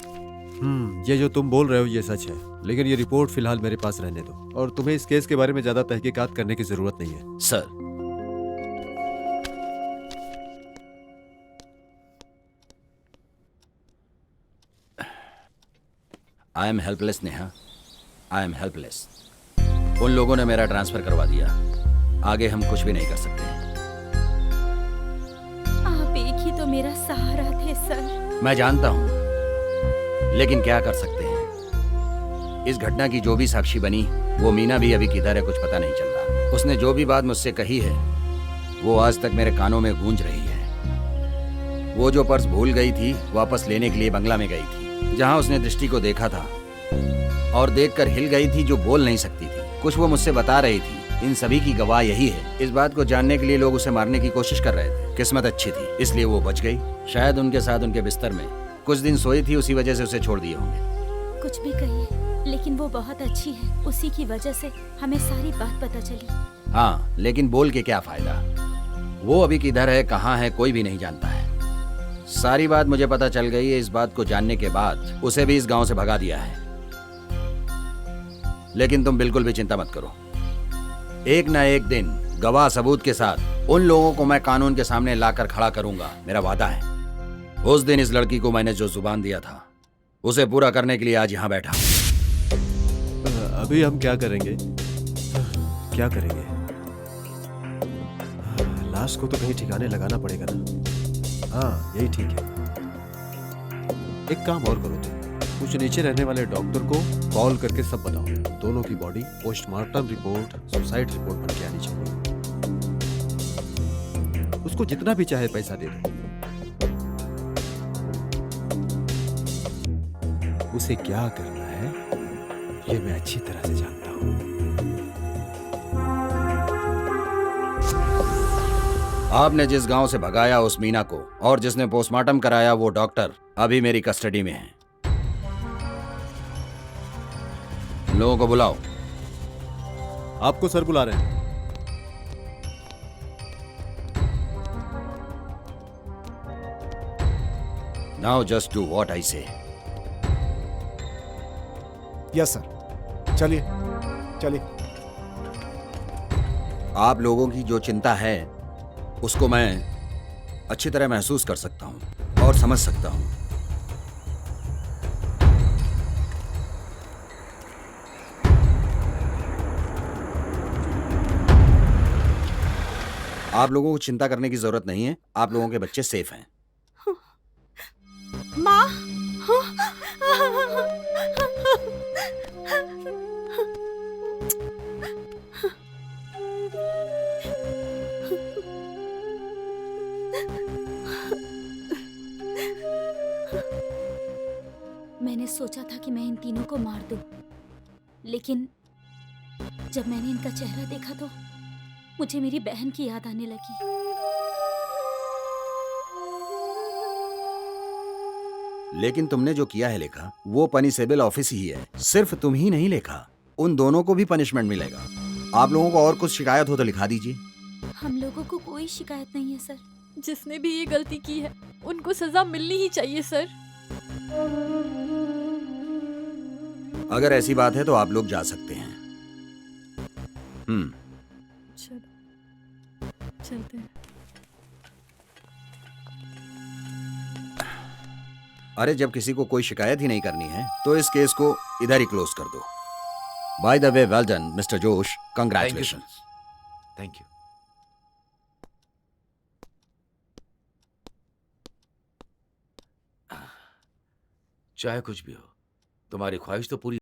ये जो तुम बोल रहे हो ये सच है, लेकिन ये रिपोर्ट फिलहाल मेरे पास रहने दो और तुम्हें इस केस के बारे में ज्यादा तहकीकात करने की जरूरत नहीं है। Sir I am helpless Neha, I am helpless. उन लोगों ने मेरा ट्रांसफर करवा दिया, आगे हम कुछ भी नहीं कर सकते। आप एक ही तो मेरा सहारा थे सर। मैं जानता हूं, लेकिन क्या कर सकते हैं। इस घटना की जो भी साक्षी बनी वो मीना भी अभी किधर है कुछ पता नहीं चल रहा। उसने जो भी बात मुझसे कही है वो आज तक मेरे कानों में गूंज रही है। वो जो पर्स भूल गई थी वापस लेने के लिए बंगला में गई थी जहां उसने दृष्टि को देखा था और देखकर हिल गई थी जो बोल नहीं सकती थी। कुछ वो मुझसे बता रही थी। इन सभी की गवाह यही है। इस बात को जानने के लिए लोग उसे मारने की कोशिश कर रहे थे। किस्मत अच्छी थी इसलिए वो बच गई। शायद उनके साथ उनके बिस्तर में कुछ दिन सोई थी, उसी वजह से उसे छोड़ दिए होंगे। कुछ भी कहिए, लेकिन वो बहुत अच्छी है। उसी की वजह से हमें सारी बात पता चली। हाँ, लेकिन बोल के क्या फायदा। वो अभी किधर है कहाँ है कोई भी नहीं जानता है। सारी बात मुझे पता चल गई है। इस बात को जानने के बाद उसे भी इस गांव से भगा दिया है। लेकिन तुम बिल्कुल भी चिंता मत करो, एक ना एक दिन गवाह सबूत के साथ उन लोगों को मैं कानून के सामने लाकर खड़ा करूंगा, मेरा वादा है। उस दिन इस लड़की को मैंने जो जुबान दिया था उसे पूरा करने के लिए आज यहाँ बैठा। अभी हम क्या करेंगे? क्या करेंगे? लाश को तो कहीं ठिकाने लगाना पड़ेगा ना। हाँ, यही ठीक है। एक काम और करो तुम, कुछ नीचे रहने वाले डॉक्टर को कॉल करके सब बताओ। दोनों की body postmortem report suicide report बन के आनी चाहिए। उसको जितना भी चाहे पैसा दे दो। उसे क्या करना है ये मैं अच्छी तरह से जानता हूं। आपने जिस गांव से भगाया उस मीना को और जिसने पोस्टमार्टम कराया वो डॉक्टर अभी मेरी कस्टडी में है। लोगों को बुलाओ। आपको सर बुला रहे हैं। Now just do what I say. Yes sir. चलिए चलिए। आप लोगों की जो चिंता है उसको मैं अच्छी तरह महसूस कर सकता हूं और समझ सकता हूं। आप लोगों को चिंता करने की जरूरत नहीं है। आप लोगों के बच्चे सेफ हैं। माँ, मैंने सोचा था कि मैं इन तीनों को मार दूं, लेकिन जब मैंने इनका चेहरा देखा तो मुझे मेरी बहन की याद आने लगी। लेकिन तुमने जो किया है लेखा, वो पनिशेबल ऑफिस ही है। सिर्फ तुम ही नहीं लेखा, उन दोनों को भी पनिशमेंट मिलेगा। आप लोगों को और कुछ शिकायत हो तो लिखा दीजिए। हम लोगों को कोई शिकायत नहीं है सर। जिसने भी ये गलती की है उनको सजा मिलनी ही चाहिए सर। अगर ऐसी बात है तो आप लोग जा सकते हैं। चलो चलते हैं। अरे जब किसी को कोई शिकायत ही नहीं करनी है तो इस केस को इधर ही क्लोज कर दो। By the way, well done mister जोश, कंग्रेचुलेशन। Thank you. चाहे कुछ भी हो, तुम्हारी ख्वाहिश तो पूरी